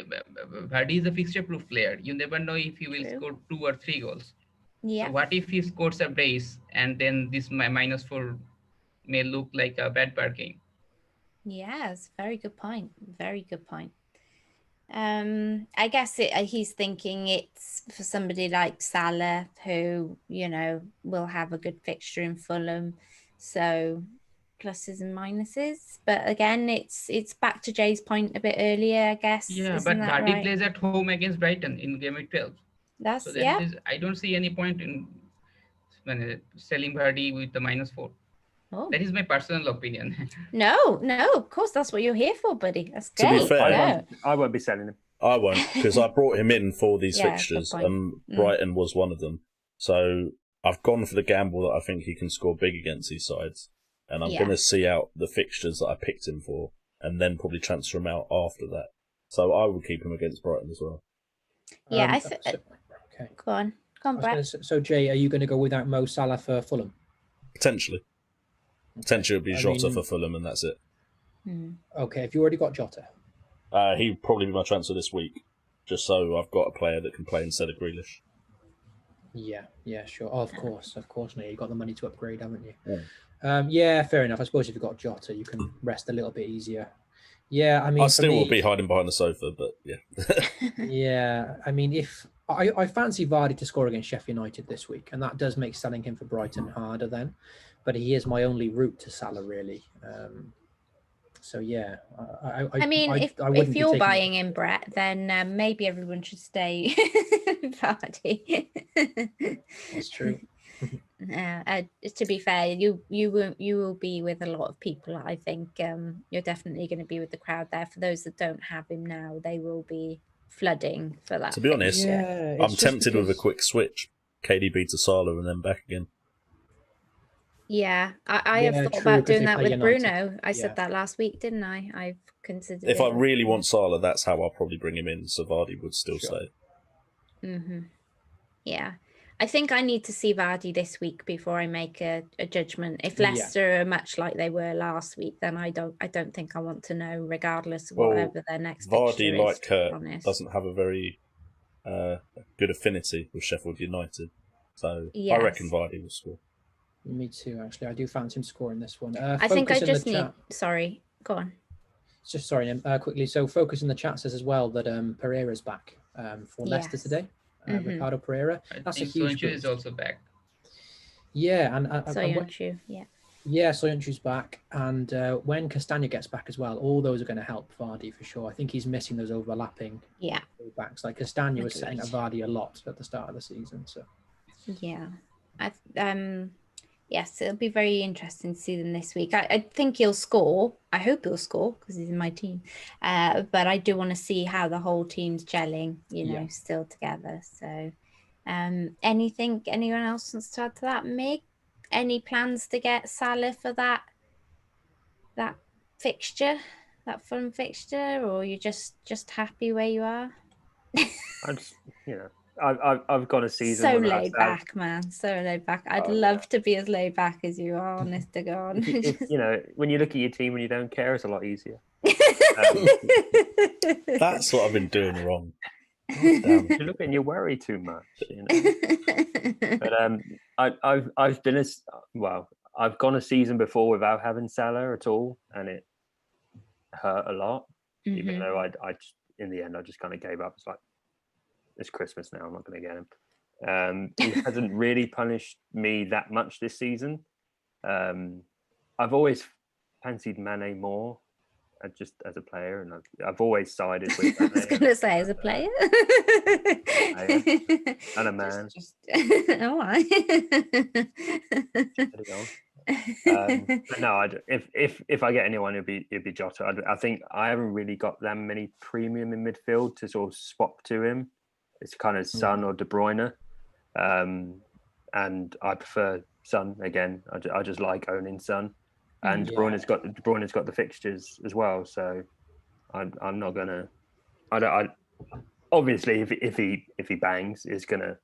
Vardy is a fixture-proof player. You never know if he will score 2 or 3 goals. Yeah. So what if he scores a brace and then this -4 may look like a bad bargain? Yes, very good point. Very good point. I guess he's thinking it's for somebody like Salah, who, you know, will have a good fixture in Fulham. So pluses and minuses. But again, it's back to Jay's point a bit earlier, I guess. Yeah, Isn't but that Vardy right? plays at home against Brighton in Game Week 12. That's So that is, I don't see any point in selling Vardy with the -4. Oh. That is my personal opinion. No, of course, that's what you're here for, buddy. That's To great. be fair, I won't be selling him. I won't, because I brought him in for these Yeah, fixtures, good point. and Brighton was one of them. So I've gone for the gamble that I think he can score big against these sides, and I'm going to see out the fixtures that I picked him for, and then probably transfer him out after that. So I will keep him against Brighton as well. Yeah, okay. Go on, Brett. So Jay, are you going to go without Mo Salah for Fulham? Potentially it'll be Jota for Fulham, and that's it. Okay, have you already got Jota? He'd probably be my transfer this week, just so I've got a player that can play instead of Grealish. Yeah, sure. Oh, of course. No, you've got the money to upgrade, haven't you? Yeah. Yeah, fair enough. I suppose if you've got Jota, you can rest a little bit easier. Yeah, I mean, I still will be hiding behind the sofa, but yeah. Yeah, I mean, if I fancy Vardy to score against Sheffield United this week, and that does make selling him for Brighton harder then. But he is my only route to Salah, really. So yeah, I mean, if you're buying in Brett, then maybe everyone should stay Vardy. That's true. To be fair, you will be with a lot of people. I think you're definitely going to be with the crowd there. For those that don't have him now, they will be flooding for that. To be honest, I'm tempted with a quick switch, KDB to Salah and then back again. Yeah, I have thought about doing that with Bruno. I said that last week, didn't I? I've considered. If I really want Salah, that's how I'll probably bring him in. So Vardy would still stay. Yeah, I think I need to see Vardy this week before I make a judgment. If Leicester are much like they were last week, then I don't think I want to know, regardless of whatever their next fixture is. Vardy, like Kurt, doesn't have a very good affinity with Sheffield United, so I reckon Vardy will score. Me too, actually. I do fancy him scoring this one. I think I just need... Sorry, go on. Quickly. So Focus in the chat says as well that Pereira's back for Leicester today. Ricardo Pereira. That's a huge boost. Is also back. Yeah, and Soyuncu, Yeah, Soyuncu's back. And when Castagna gets back as well, all those are going to help Vardy for sure. I think he's missing those overlapping backs. Like Castagna was setting up Vardy a lot at the start of the season. So yeah. Yes, it'll be very interesting to see them this week. I think he'll score. I hope he'll score because he's in my team. But I do want to see how the whole team's gelling, still together. So anyone else wants to add to that? Mig, any plans to get Salah for that fixture, that fun fixture, or you're just happy where you are? I just, I've got a season. So laid back, man. So laid back. I'd love to be as laid back as you are, honest to God. When you look at your team and you don't care, it's a lot easier. That's what I've been doing wrong. You look and you worry too much. But I've gone a season before without having Salah at all, and it hurt a lot. Even though I in the end I just kind of gave up. It's like, it's Christmas now, I'm not going to get him. He hasn't really punished me that much this season. I've always fancied Mane more, just as a player, and I've always sided with Mane. I was going to say, as a player. And a man. But no, if I get anyone, it'd be Jota. I think I haven't really got that many premium in midfield to sort of swap to him. It's kind of Son or De Bruyne, and I prefer Son again. I just like owning Son, and De Bruyne's got the fixtures as well. So I'm not gonna. I obviously if he bangs, it's gonna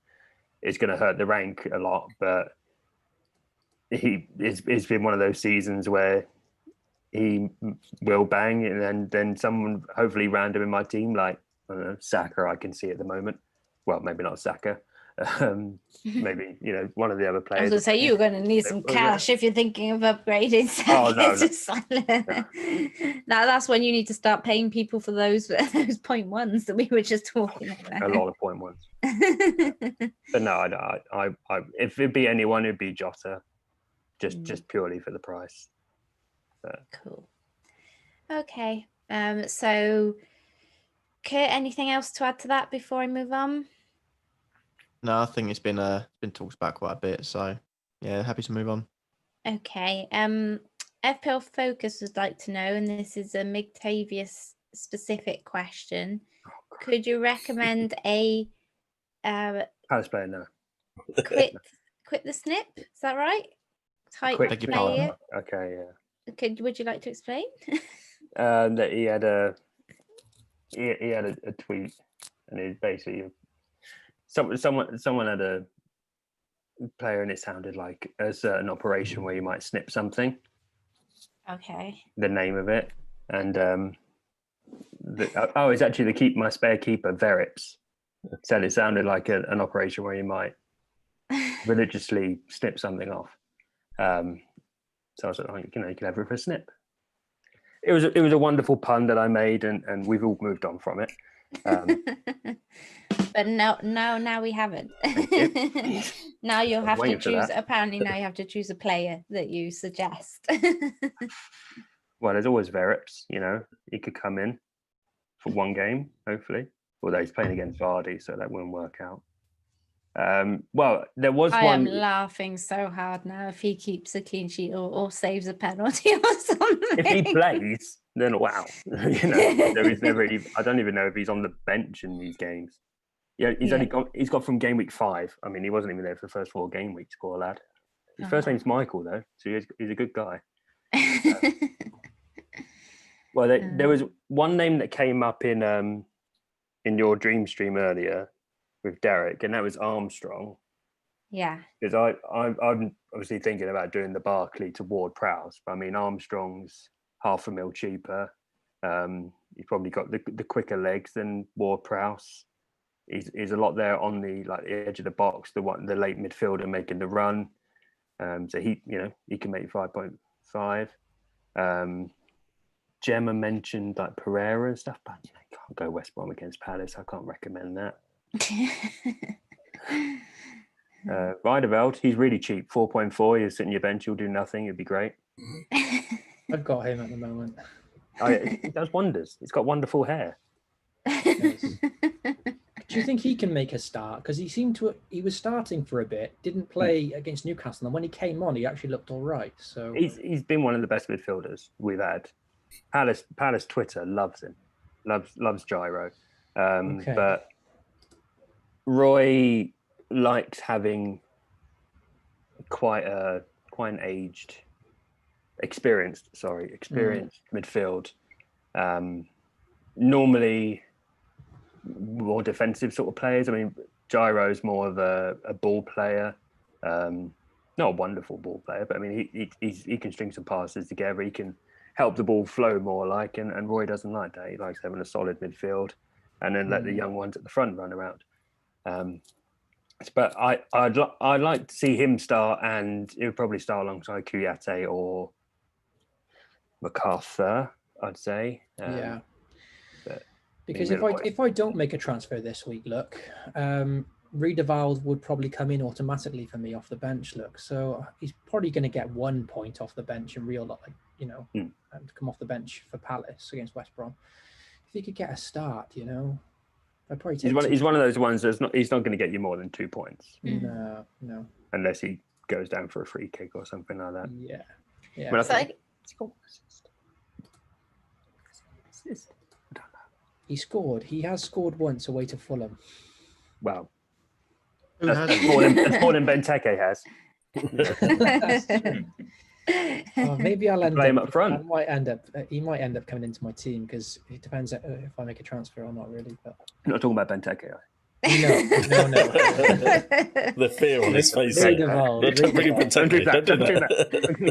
hurt the rank a lot. But it's been one of those seasons where he will bang, and then someone hopefully random in my team, like, I don't know, Saka, I can see at the moment. Well, maybe not Saka. Maybe, one of the other players. I was going to say, you're going to need some cash if you're thinking of upgrading Saka to Salah. Now, that's when you need to start paying people for those 0.1s that we were just talking about. A lot of 0.1s. But no, I if it'd be anyone, it'd be Jota, just purely for the price. Cool. Okay. So, Kurt, anything else to add to that before I move on? No, I think it's been talked about quite a bit. So yeah, happy to move on. Okay. FPL Focus would like to know, and this is a Migtavius specific question. Could you recommend a Palace player? No. quit the snip? Is that right? Type Beg your pardon. player. Okay, yeah. Would you like to explain? That he had a tweet, and it basically someone had a player, and it sounded like a certain operation where you might snip something. Okay. The name of it, and it's actually my spare keeper Verips said it sounded like an operation where you might religiously snip something off. So I was like, you can have it for a snip. It was a wonderful pun that I made, and we've all moved on from it. But now we haven't. Now you'll have to choose. Apparently, now you have to choose a player that you suggest. Well, there's always Verips. He could come in for one game, hopefully. Although he's playing against Vardy, so that won't work out. Well, there was one. I am laughing so hard now if he keeps a clean sheet or saves a penalty or something. If he plays, then wow. He's never. I don't even know if he's on the bench in these games. Yeah, he's got from game week 5. I mean, he wasn't even there for the first 4 game weeks, poor lad. His first name's Michael, though, so he's a good guy. Well, there was one name that came up in your dream stream earlier with Derek, and that was Armstrong. Yeah. Because I'm obviously thinking about doing the Barkley to Ward-Prowse, but I mean, Armstrong's $500,000 cheaper. He's probably got the quicker legs than Ward-Prowse. He's a lot there on the edge of the box, the late midfielder making the run. So he can make 5.5. Gemma mentioned Pereira and stuff, but can't go West Brom against Palace. I can't recommend that. Riedeveld, he's really cheap, 4.4. He'll sit in your bench, he'll do nothing. It'd be great. I've got him at the moment. He does wonders. He's got wonderful hair. Do you think he can make a start? Because he was starting for a bit, didn't play against Newcastle, and when he came on, he actually looked all right. So he's been one of the best midfielders we've had. Palace Twitter loves him, loves Gyro, but Roy likes having quite an aged, experienced midfield. Normally more defensive sort of players. I mean, Gyro's more of a ball player, not a wonderful ball player, but I mean he can string some passes together. He can help the ball flow more, and Roy doesn't like that. He likes having a solid midfield, and then let the young ones at the front run around. But I'd like to see him start, and he would probably start alongside Kouyaté or MacArthur, I'd say. Yeah. Because if I don't make a transfer this week, look, Riedewald would probably come in automatically for me off the bench, look. So he's probably going to get 1 point off the bench in real life, and come off the bench for Palace against West Brom. If he could get a start, I'd probably take he's one of those ones he's not going to get you more than 2 points. No. Unless he goes down for a free kick or something like that. Yeah. He scored. He has scored once away to Fulham. Well, that's more than Benteke has. Maybe I'll play him up front. He might end up coming into my team because it depends if I make a transfer or not, really. But you're not talking about Benteke, are you? No. The fear on his face. Don't do that.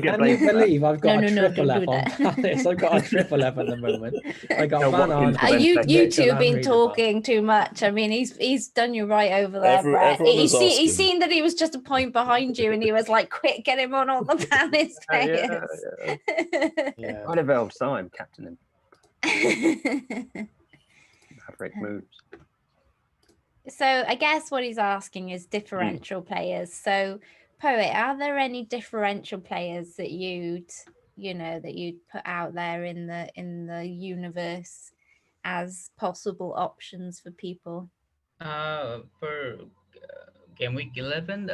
Can you believe I've got a triple F on Palace? I've got a triple F at the moment. I got Van Arn. You two have been talking too much. I mean, he's done you right over there, Brett. He's seen that he was just a point behind you, and he was like, "Quick, get him on all the Palace players." Yeah. I'd have time, captain him. Maverick moves. So I guess what he's asking is differential players. So, Poet, are there any differential players that you'd that you'd put out there in the universe as possible options for people? For game week 11,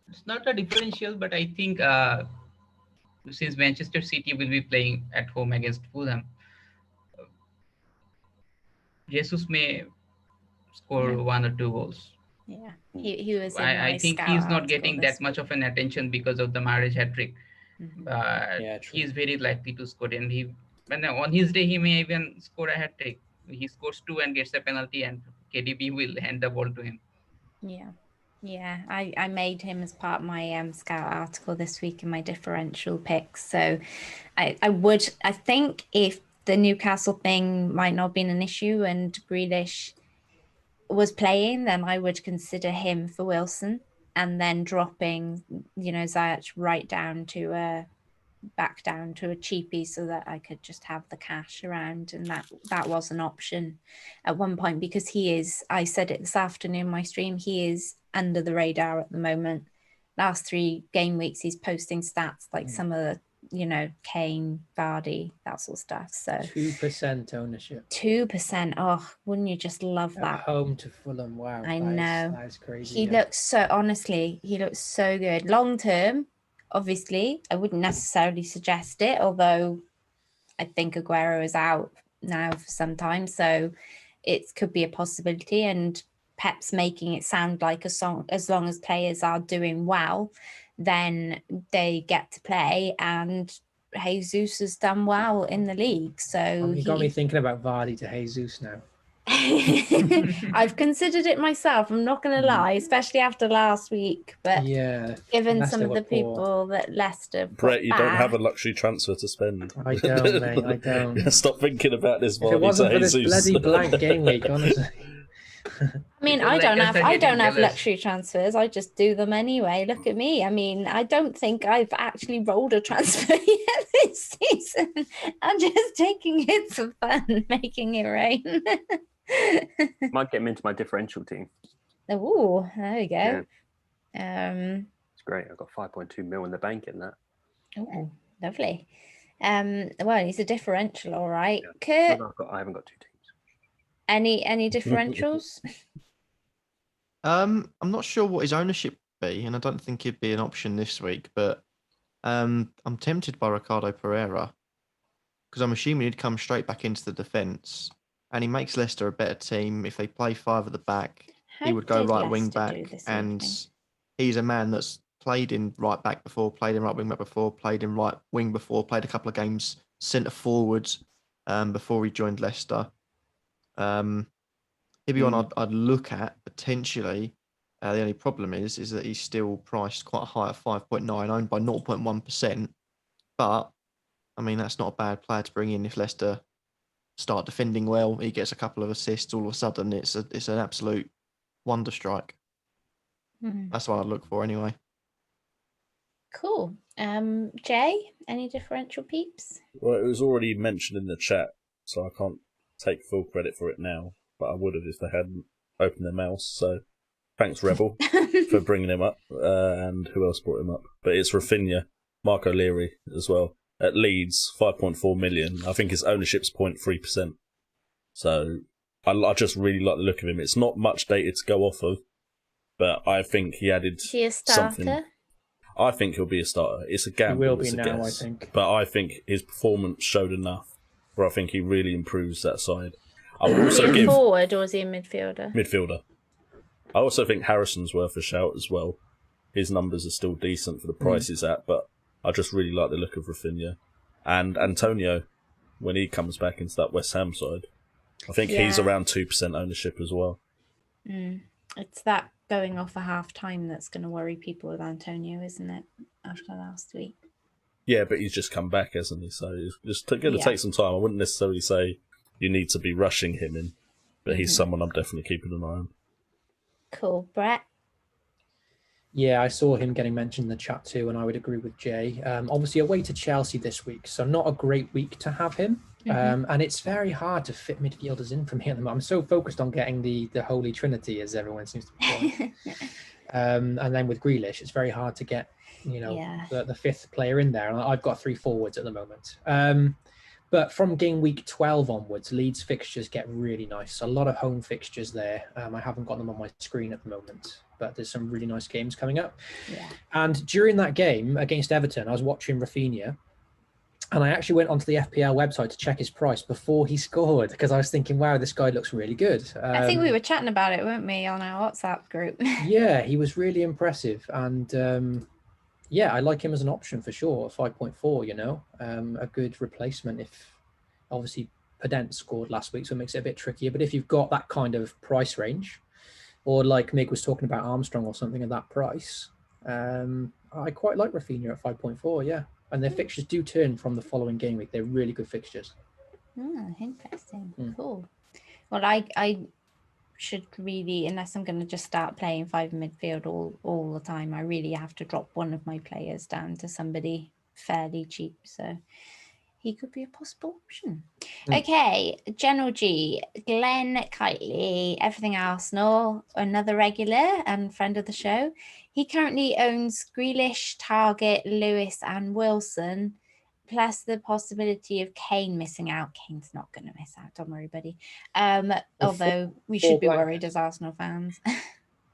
it's not a differential, but I think since Manchester City will be playing at home against Fulham, Jesus may score 1 or 2 goals. Yeah, he was in my I think scout he's not article getting this that much week. of an attention because of the marriage hat trick. Mhm. But Yeah, true. he's very likely to score, and when on his day he may even score a hat trick. He scores 2 and gets a penalty, and KDB will hand the ball to him. Yeah, I made him as part of my scout article this week in my differential picks. So I think if the Newcastle thing might not have been an issue and Grealish was playing, then I would consider him for Wilson, and then dropping, Ziyech right down to back down to a cheapie so that I could just have the cash around. And that was an option at one point, because I said it this afternoon in my stream, he is under the radar at the moment. Last 3 game weeks he's posting stats like some of the Kane, Vardy, that sort of stuff. So 2% ownership. 2%. Oh, wouldn't you just love that? At home to Fulham. Wow. I know. That is crazy. He looks so good. Long term, obviously, I wouldn't necessarily suggest it, although I think Aguero is out now for some time, so it could be a possibility. And Pep's making it sound like as long as players are doing well, then they get to play, and Jesus has done well in the league. So you got me thinking about Vardy to Jesus now. I've considered it myself, I'm not going to lie, especially after last week. But yeah, given Leicester some of the poor. people that Leicester Brett, you don't have a luxury transfer to spend. I don't, mate. I don't. Stop thinking about this. If it wasn't for this bloody blank game week, honestly. I mean, I don't have luxury transfers. I just do them anyway. Look at me. I mean, I don't think I've actually rolled a transfer yet this season. I'm just taking it for fun, making it rain. Might get him into my differential team. Oh, there we go. Yeah. It's great. I've got 5.2 mil in the bank in that. Oh, lovely. Well, he's a differential, all right. Yeah. Kurt, I haven't got 2 teams. Any differentials? I'm not sure what his ownership would be, and I don't think he'd be an option this week. But I'm tempted by Ricardo Pereira, because I'm assuming he'd come straight back into the defence, and he makes Leicester a better team. If they play 5 at the back, he would go right wing back, and he's a man that's played in right back before, played in right wing back before, played in right wing before, played a couple of games centre forwards before he joined Leicester. He'd be one I'd look at potentially. The only problem is that he's still priced quite high at 5.9, owned by 0.1%. But I mean, that's not a bad player to bring in if Leicester start defending well. He gets a couple of assists. All of a sudden, it's an absolute wonder strike. That's what I'd look for anyway. Cool. Jay, any differential peeps? Well, it was already mentioned in the chat, so I can't take full credit for it now, but I would have if they hadn't opened their mouths. So thanks, Rebel, for bringing him up. And who else brought him up? But it's Rafinha, Mark O'Leary as well. At Leeds, 5.4 million. I think his ownership's 0.3%. So I just really like the look of him. It's not much data to go off of, but I think he added something. I think he'll be a starter. It's a gamble. He will be now, guess. I think. But I think his performance showed enough where I think he really improves that side. I would also is he a forward or is he a midfielder? Midfielder. I also think Harrison's worth a shout as well. His numbers are still decent for the price he's at, but I just really like the look of Rafinha. And Antonio, when he comes back into that West Ham side, I think he's around 2% ownership as well. It's that going off a half time that's going to worry people with Antonio, isn't it, after last week? Yeah, but he's just come back, hasn't he? So it's just going to take some time. I wouldn't necessarily say you need to be rushing him in, but he's someone I'm definitely keeping an eye on. Cool. Brett? Yeah, I saw him getting mentioned in the chat too, and I would agree with Jay. Obviously, away to Chelsea this week, so not a great week to have him. And it's very hard to fit midfielders in from here. I'm so focused on getting the Holy Trinity, as everyone seems to be calling it. And then with Grealish, it's very hard to get, the fifth player in there. And I've got 3 forwards at the moment. But from game week 12 onwards, Leeds fixtures get really nice. A lot of home fixtures there. I haven't got them on my screen at the moment, but there's some really nice games coming up. Yeah. And during that game against Everton, I was watching Rafinha, and I actually went onto the FPL website to check his price before he scored, because I was thinking, wow, this guy looks really good. I think we were chatting about it, weren't we, on our WhatsApp group? Yeah, he was really impressive. And yeah, I like him as an option for sure. 5.4, a good replacement. If obviously Pedent scored last week, so it makes it a bit trickier. But if you've got that kind of price range, or like Mig was talking about Armstrong or something at that price, I quite like Rafinha at 5.4, yeah. And their fixtures do turn from the following game week. They're really good fixtures. Interesting. Cool. Well, I should really, unless I'm going to just start playing 5 midfield all the time, I really have to drop one of my players down to somebody fairly cheap. So he could be a possible option. Okay, General G, Glenn Kitely, everything Arsenal, another regular and friend of the show. He currently owns Grealish, Target, Lewis and Wilson, plus the possibility of Kane missing out. Kane's not going to miss out, don't worry, buddy. Although we should be worried as Arsenal fans.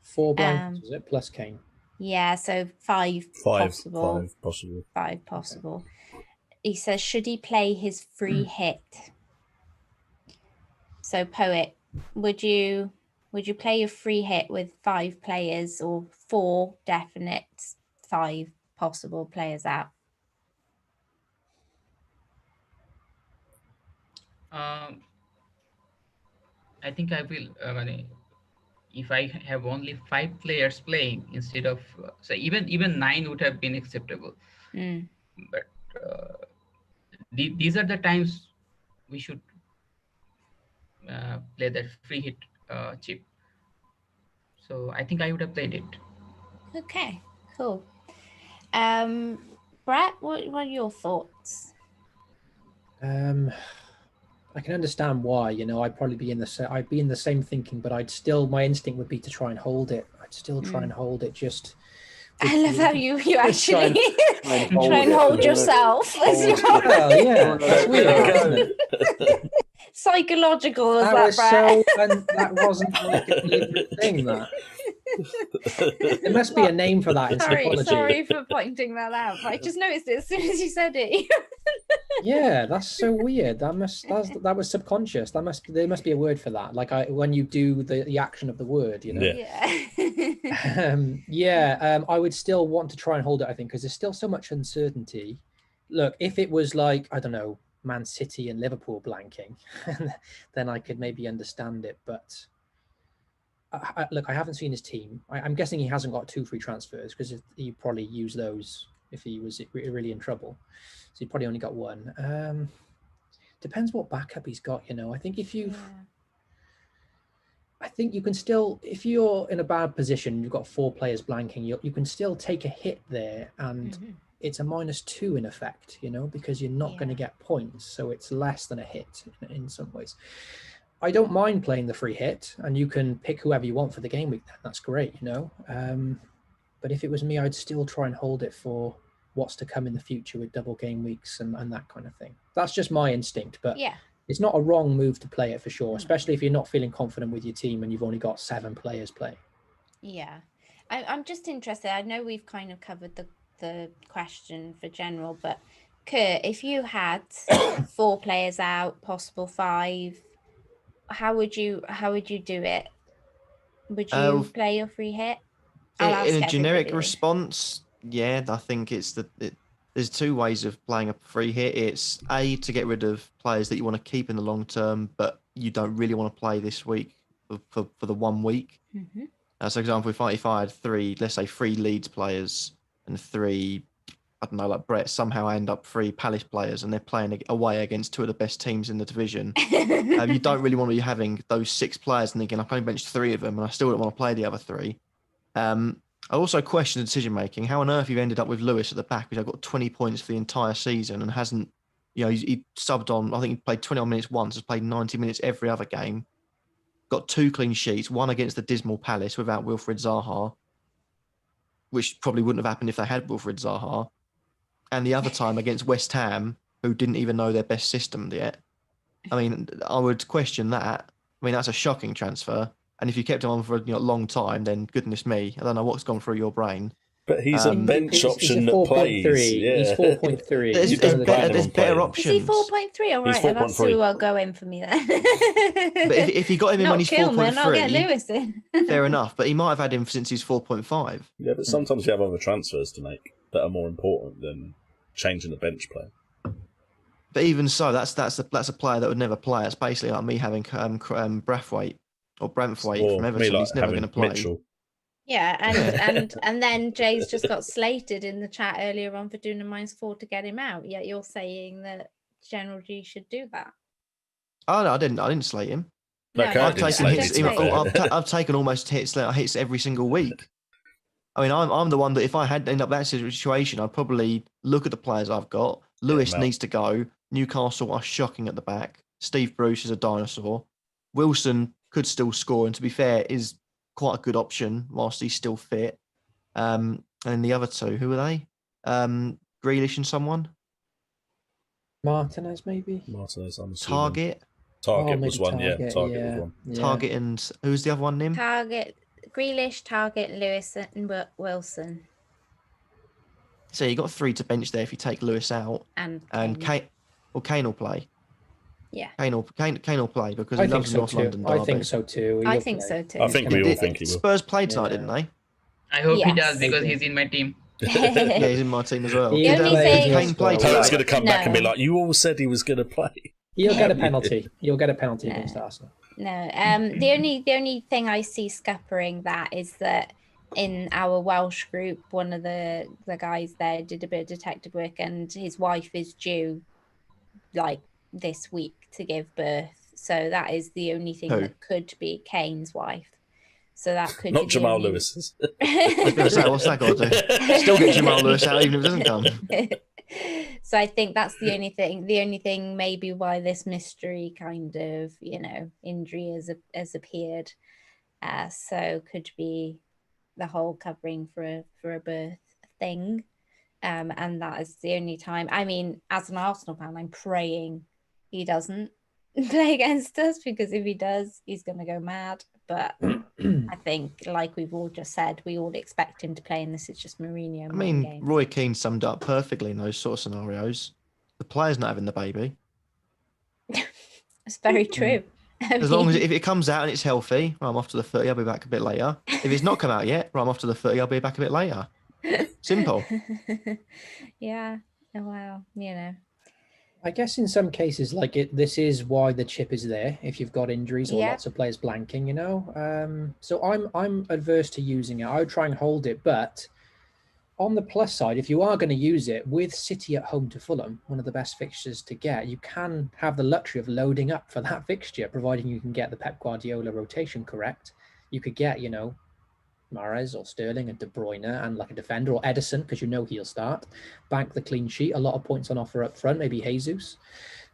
4 blanks, is it? Plus Kane. Yeah, so 5 possible. 5 possible. 5 possible. He says, should he play his free hit? So, Poet, would you play your free hit with 5 players or 4 definite, 5 possible players out? I think I will. If I have only 5 players playing instead of, so even 9 would have been acceptable. But these are the times we should play that free hit chip. So I think I would have played it. Okay, cool. Brett, what are your thoughts? I can understand why. I'd probably be in the same thinking, but my instinct would be to try and hold it. I'd still try and hold it. Just. I love how you actually try and hold yourself. Well, yeah, that's weird, isn't it? Psychological, is that, Brett? And that wasn't like a deliberate thing, that. There must be a name for that in psychology. Sorry for pointing that out. I just noticed it as soon as you said it. Yeah, that's so weird. That was subconscious. There must be a word for that. Like when you do the action of the word, Yeah. I would still want to try and hold it, I think, because there's still so much uncertainty. Look, if it was like, I don't know, Man City and Liverpool blanking, then I could maybe understand it. But look, I haven't seen his team. I'm guessing he hasn't got 2 free transfers, because he'd probably use those if he was really in trouble. So he probably only got 1. Depends what backup he's got, I think I think you can still, if you're in a bad position, you've got 4 players blanking, you can still take a hit there, and it's a -2 in effect, because you're not going to get points. So it's less than a hit in some ways. I don't mind playing the free hit, and you can pick whoever you want for the game week. That's great, But if it was me, I'd still try and hold it for what's to come in the future with double game weeks and that kind of thing. That's just my instinct, but it's not a wrong move to play it for sure, especially if you're not feeling confident with your team and you've only got 7 players playing. Yeah, I'm just interested. I know we've kind of covered the question for general, but Kurt, if you had 4 players out, possible 5, how would you do it? Would you play your free hit? In a generic response, yeah, I think there's 2 ways of playing a free hit. It's A, to get rid of players that you want to keep in the long term, but you don't really want to play this week for the 1 week. So, for example, if I had 3, let's say 3 Leeds players and 3, I don't know, like Brett, somehow I end up 3 Palace players and they're playing away against 2 of the best teams in the division. You don't really want to be having those 6 players and thinking, I've only benched 3 of them and I still don't want to play the other 3. I also question the decision making. How on earth you've ended up with Lewis at the back, who's got 20 points for the entire season and hasn't You know, he subbed on. I think he played 21 minutes once. Has played 90 minutes every other game. Got 2 clean sheets. One against the dismal Palace without Wilfried Zaha, which probably wouldn't have happened if they had Wilfried Zaha. And the other time against West Ham, who didn't even know their best system yet. I mean, I would question that. I mean, that's a shocking transfer. And if you kept him on for a long time, then goodness me, I don't know what's gone through your brain. But he's a bench option that plays. Yeah. He's 4.3. There's better options. Is he 4.3? All right, that's too well going for me then. But if you got him in when he's 4.3, I'll get Lewis in. Fair enough. But he might have had him since he's 4.5. Yeah, but sometimes you have other transfers to make that are more important than changing the bench play. But even so, that's a player that would never play. It's basically like me having Brathwaite or Branthwaite from Everton. He's never going to play. Mitchell. Yeah, and then Jay's just got slated in the chat earlier on for doing a -4 to get him out. Yet you're saying that General G should do that. Oh no, I didn't slate him. No, I've taken hits. I've taken almost hits every single week. I mean, I'm the one that if I had ended up that situation, I'd probably look at the players I've got. Lewis needs to go. Newcastle are shocking at the back. Steve Bruce is a dinosaur. Wilson could still score, and to be fair, is quite a good option whilst he's still fit. And the other two, who are they? Grealish and someone? Martinez, maybe? Martinez, I'm assuming. Target was one, Target, yeah. Target was one. Yeah. Target and who's the other one, Nim? Grealish, Target, Lewis and Wilson. So you got 3 to bench there if you take Lewis out. And Kane. Well, Kane will play. Yeah. Kane will play because he loves North London derby. I think so too. I think so too. I think we all think he will. Spurs played tonight, didn't they? I hope he does because he's in my team. Yeah, he's in my team as well. Kane played. He's going to come back and be like, "You all said he was going to play." You'll get a penalty. You'll get a penalty against Arsenal. No. The only thing I see scuppering that is that in our Welsh group, one of the guys there did a bit of detective work, and his wife is due like this week to give birth. So that is the only thing that could be Kane's wife. So that could not be Jamal Lewis's. I was going to say, what's that got to do? Still get Jamal Lewis out even if it doesn't come. So I think that's the only thing maybe why this mystery kind of, injury has appeared. So could be the whole covering for a birth thing. And that is the only time. I mean, as an Arsenal fan, I'm praying he doesn't play against us, because if he does, he's going to go mad. But I think, like we've all just said, we all expect him to play, and this is just Mourinho. I mean, Roy Keane summed up perfectly in those sort of scenarios. The player's not having the baby. It's very true. As long as if it comes out and it's healthy, I'm off to the 30, I'll be back a bit later. If it's not come out yet, I'm off to the 30, I'll be back a bit later. Simple. Yeah. Oh, wow. I guess in some cases, this is why the chip is there if you've got injuries or lots of players blanking, So I'm adverse to using it. I would try and hold it, but on the plus side, if you are going to use it with City at home to Fulham, one of the best fixtures to get, you can have the luxury of loading up for that fixture, providing you can get the Pep Guardiola rotation correct. You could get, Mahrez or Sterling and De Bruyne and like a defender, or Edison, because he'll start. Bank the clean sheet, a lot of points on offer up front, maybe Jesus.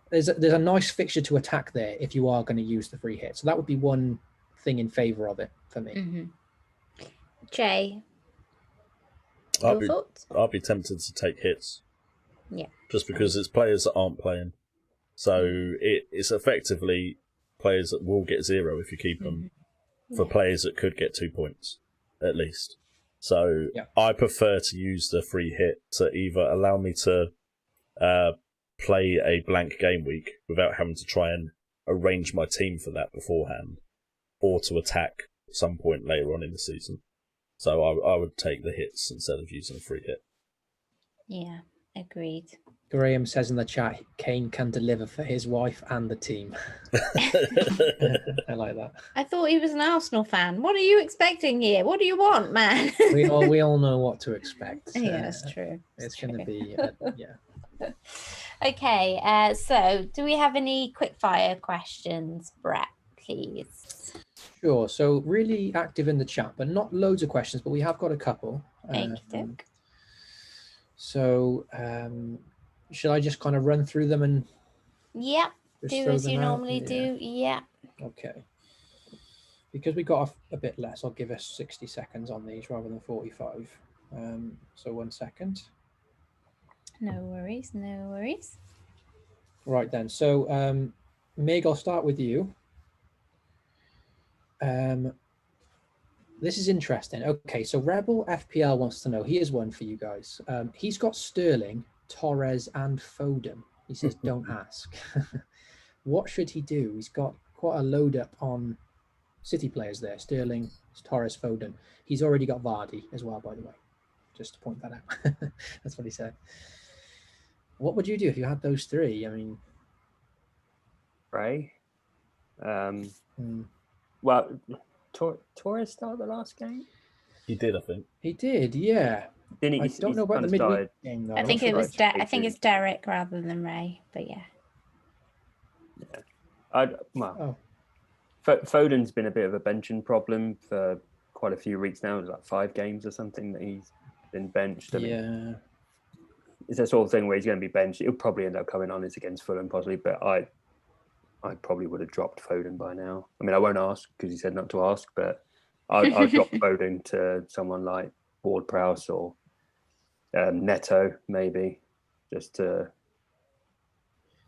There's a nice fixture to attack there if you are going to use the free hit. So that would be one thing in favour of it for me. Mm-hmm. Jay, I'd be tempted to take hits. Yeah. Just because it's players that aren't playing. So it's effectively players that will get 0 if you keep them, for players that could get 2 points. At least. So I prefer to use the free hit to either allow me to play a blank game week without having to try and arrange my team for that beforehand, or to attack at some point later on in the season. So I would take the hits instead of using a free hit. Yeah, agreed. Graham says in the chat, Kane can deliver for his wife and the team. I like that. I thought he was an Arsenal fan. What are you expecting here? What do you want, man? we all know what to expect. Yeah, that's true. It's going to be, Okay, so do we have any quickfire questions, Brett, please? Sure. So really active in the chat, but not loads of questions, but we have got a couple. Thank you. So should I just kind of run through them and Yep. just Do throw as them you out? normally do. Yeah. Okay. Because we got a bit less, I'll give us 60 seconds on these rather than 45. So 1 second. No worries. No worries. Right then. So Meg, I'll start with you. This is interesting. Okay, so Rebel FPL wants to know. Here's one for you guys. He's got Sterling, Torres, and Foden. He says, don't ask. What should he do? He's got quite a load up on City players there. Sterling, Torres, Foden. He's already got Vardy as well, by the way. Just to point that out. That's what he said. What would you do if you had those three? I mean... Ray? Well... Torres start the last game? He did, I think. He did, yeah. Didn't he? I don't know about the midweek game though. I think it was. I think it's Derek rather than Ray, but yeah. Yeah. Foden's been a bit of a benching problem for quite a few weeks now. It's like 5 games or something that he's been benched. I mean, it's that sort of thing where he's going to be benched. He'll probably end up coming on. It's against Fulham possibly, but I probably would have dropped Foden by now. I mean, I won't ask because he said not to ask, but I'll drop Foden to someone like Ward-Prowse or Neto, maybe, just to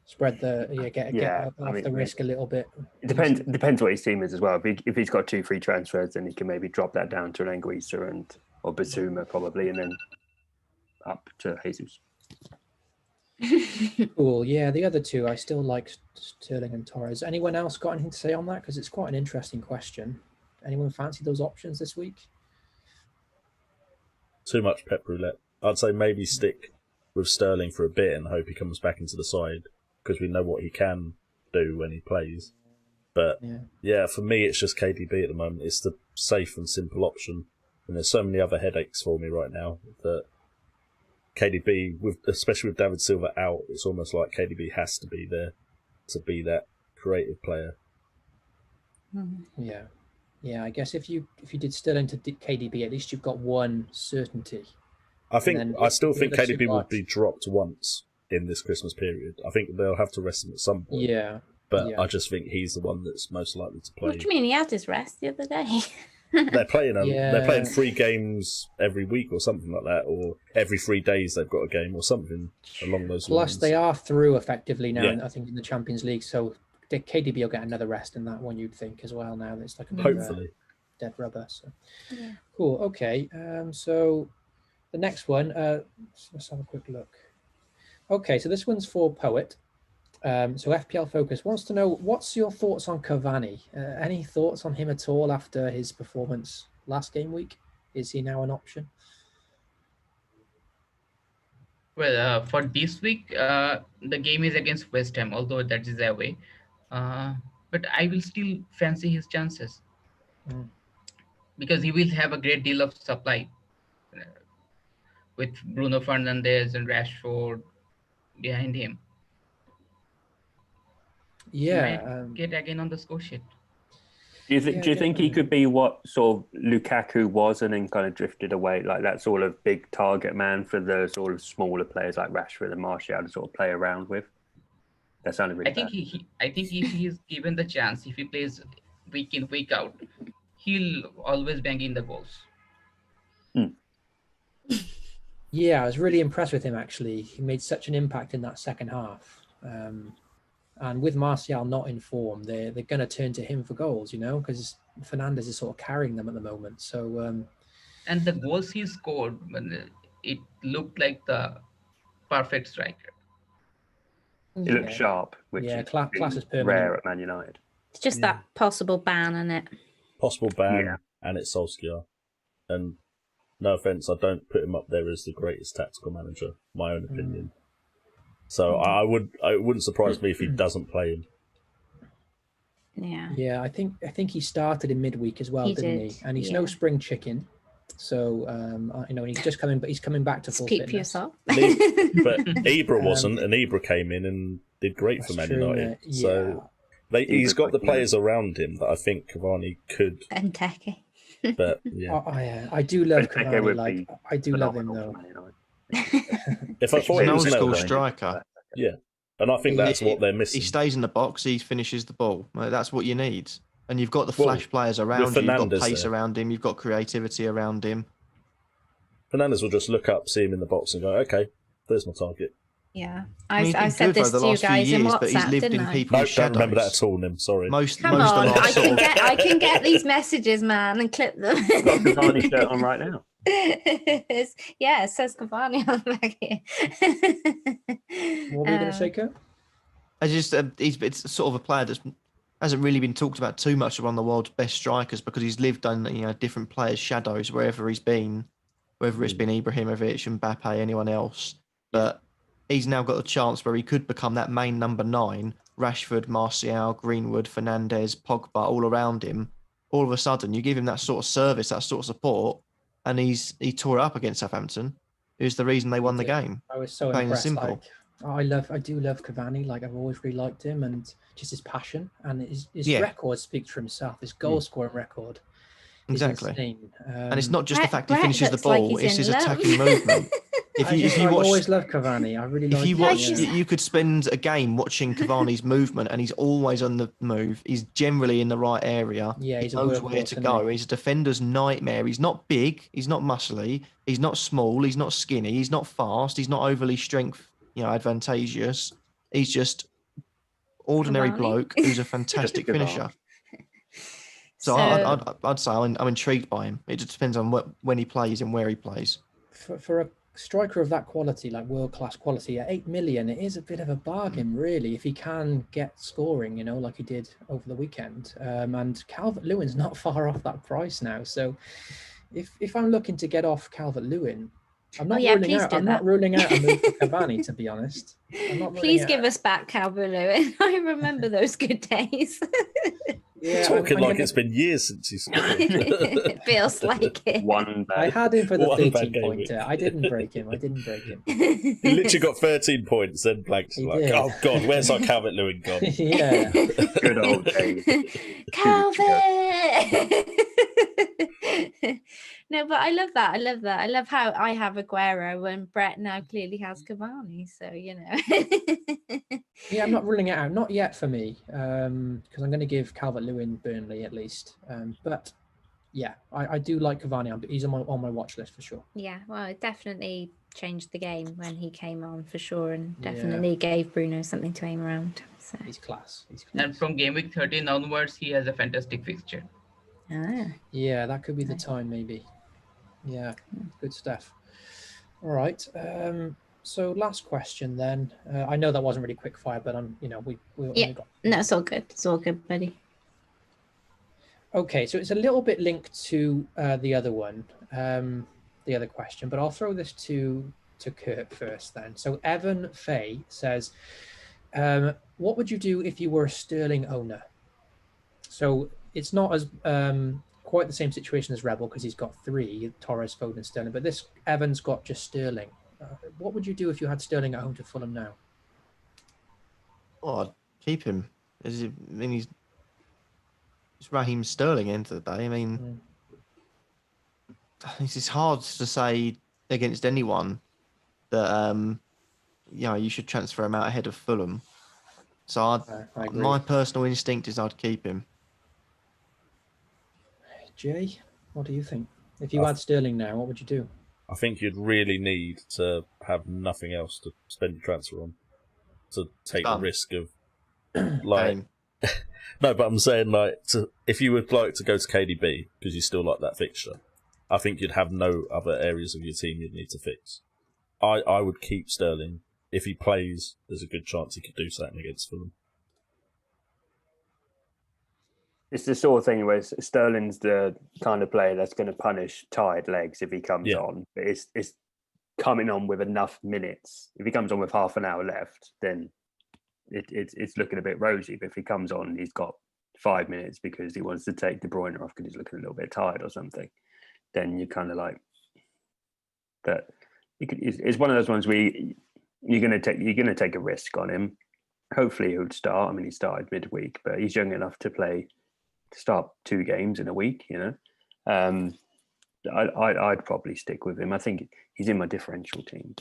spread the get off the risk a little bit. It depends what his team is as well. If he's got 2 free transfers, then he can maybe drop that down to an Anguissa or Basuma probably, and then up to Jesus. Cool. Yeah, the other two I still like Sterling and Torres. Anyone else got anything to say on that? Because it's quite an interesting question. Anyone fancy those options this week? Too much pep roulette. I'd say maybe stick with Sterling for a bit and hope he comes back into the side because we know what he can do when he plays. But yeah, for me it's just KDB at the moment. It's the safe and simple option, and there's so many other headaches for me right now that KDB, especially with David Silva out, it's almost like KDB has to be there to be that creative player. Yeah. I guess if you did Sterling to KDB, at least you've got one certainty. I still think KDB will be dropped once in this Christmas period. I think they'll have to rest him at some point. Yeah, but I just think he's the one that's most likely to play. What do you mean? He had his rest the other day. They're playing 3 games every week or something like that, or every 3 days they've got a game or something along those lines. Plus, they are through effectively now, I think, in the Champions League, so KDB will get another rest in that one, you'd think, as well, now that it's like a hopefully dead rubber. So cool. Okay, so the next one, let's have a quick look. Okay, so this one's for Poet. So FPL Focus wants to know, what's your thoughts on Cavani? Any thoughts on him at all after his performance last game week? Is he now an option? Well, for this week, the game is against West Ham, although that is away. But I will still fancy his chances because he will have a great deal of supply with Bruno Fernandes and Rashford behind him. Yeah, get again on the score sheet. Do you think he could be what sort of Lukaku was and then kind of drifted away, like that sort of big target man for the sort of smaller players like Rashford and Martial to sort of play around with? That sounded really bad. I think if he's given the chance, if he plays week in, week out, he'll always bang in the goals. Yeah, I was really impressed with him, actually. He made such an impact in that second half. And with Martial not in form, they're going to turn to him for goals, because Fernandes is sort of carrying them at the moment. So, and the goals he scored, it looked like the perfect striker. He looked sharp, which is class is permanent. Rare at Man United. It's just that possible ban, isn't it? Possible ban, and it's Solskjaer. And no offence, I don't put him up there as the greatest tactical manager, my own opinion. So it wouldn't surprise me if he doesn't play him. Yeah, I think he started in midweek as well, didn't he? And he's no spring chicken. So and he's just coming, but he's coming back to full keep fitness. yourself. But Ibra wasn't, and Ibra came in and did great for Man United. So he's got the players around him that I think Cavani could. And Teke. But I do love Cavani. I do love him though. If I thought He's an he was old an school elder, striker. yeah, and I think that's what they're missing. He stays in the box. He finishes the ball. That's what you need. And you've got the Well, flash players with around you. You've got Fernandes pace there. around him. You've got creativity around him. Fernandes will just look up, see him in the box, and go, "Okay, there's my target." Yeah, I mean, I he's said been good this over to the you last few guys in years, but he's WhatsApp, lived didn't in I? people's No, don't shadows. remember that at all, Nim. Sorry. Come on, I can get these messages, man, and clip them. I've got a Cavani shirt on right now. Yeah, it says Cavani on the back here. What were you going to say, Kurt? It's sort of a player that hasn't really been talked about too much around the world's best strikers because he's lived on different players' shadows wherever he's been, whether it's been Ibrahimovic, Mbappe, anyone else. But he's now got a chance where he could become that main number 9. Rashford, Martial, Greenwood, Fernandes, Pogba, all around him. All of a sudden, you give him that sort of service, that sort of support, and he tore it up against Southampton. It was the reason they won the game. I was so Plain and impressed. simple. I do love Cavani. Like, I've always really liked him, and just his passion and his record speaks for himself. His goal scoring record is insane. And it's not just the fact he Brett finishes the looks like ball; he's it's his in love. attacking movement. I've always loved Cavani. I really like. If you watch, you could spend a game watching Cavani's movement, and he's always on the move. He's generally in the right area. Yeah, he knows where to go. He's a defender's nightmare. He's not big. He's not muscly. He's not small. He's not skinny. He's not fast. He's not overly strength, advantageous. He's just ordinary Cavani. bloke who's a fantastic finisher. So I'd say I'm intrigued by him. It just depends on when he plays and where he plays. For a striker of that quality, like world-class quality, at 8 million, it is a bit of a bargain, really, if he can get scoring, like he did over the weekend. And Calvert-Lewin's not far off that price now. So if I'm looking to get off Calvert-Lewin, I'm not ruling out a move for Cavani, to be honest. Please give us back Calvert-Lewin. I remember those good days. Yeah, talking like it's been years since he's scored. It feels like it. I had him for the 13-pointer. I didn't break him. He literally got 13 points, then blanked. Like, oh God, where's our Calvert-Lewin gone? Yeah, good old days. Calvert. No, but I love that. I love how I have Aguero and Brett now clearly has Cavani. So Yeah, I'm not ruling it out. Not yet for me, because I'm going to give Calvert-Lewin Burnley at least. But yeah, I do like Cavani. He's on my watch list for sure. Yeah, well, it definitely changed the game when he came on for sure, and definitely gave Bruno something to aim around. So he's class. And from Gameweek 13 onwards, he has a fantastic fixture. Yeah, that could be the time, maybe. Yeah, good stuff. All right. So last question then. I know that wasn't really quick fire, but we got... No, it's all good. It's all good, buddy. Okay, so it's a little bit linked to the other one, the other question, but I'll throw this to Kurt first then. So Evan Fay says, what would you do if you were a Sterling owner? So it's not as quite the same situation as Rebel because he's got 3, Torres, Foden, Sterling, but this Evan's got just Sterling. What would you do if you had Sterling at home to Fulham now? Oh, I'd keep him. He's Raheem Sterling at the end of the day. I mean, it's hard to say against anyone that you should transfer him out ahead of Fulham. So my personal instinct is I'd keep him. Jay, what do you think? If you had Sterling now, what would you do? I think you'd really need to have nothing else to spend your transfer on to take the risk of like. No, but I'm saying if you would like to go to KDB because you still like that fixture, I think you'd have no other areas of your team you'd need to fix. I would keep Sterling. If he plays, there's a good chance he could do something against Fulham. It's the sort of thing where Sterling's the kind of player that's going to punish tired legs if he comes on. But it's coming on with enough minutes. If he comes on with half an hour left, then it's looking a bit rosy. But if he comes on, he's got 5 minutes because he wants to take De Bruyne off because he's looking a little bit tired or something. Then you're kind of like that. It's one of those ones where you're going to take a risk on him. Hopefully, he would start. I mean, he started midweek, but he's young enough to start 2 games in a week, I'd probably stick with him. I think he's in my differential team.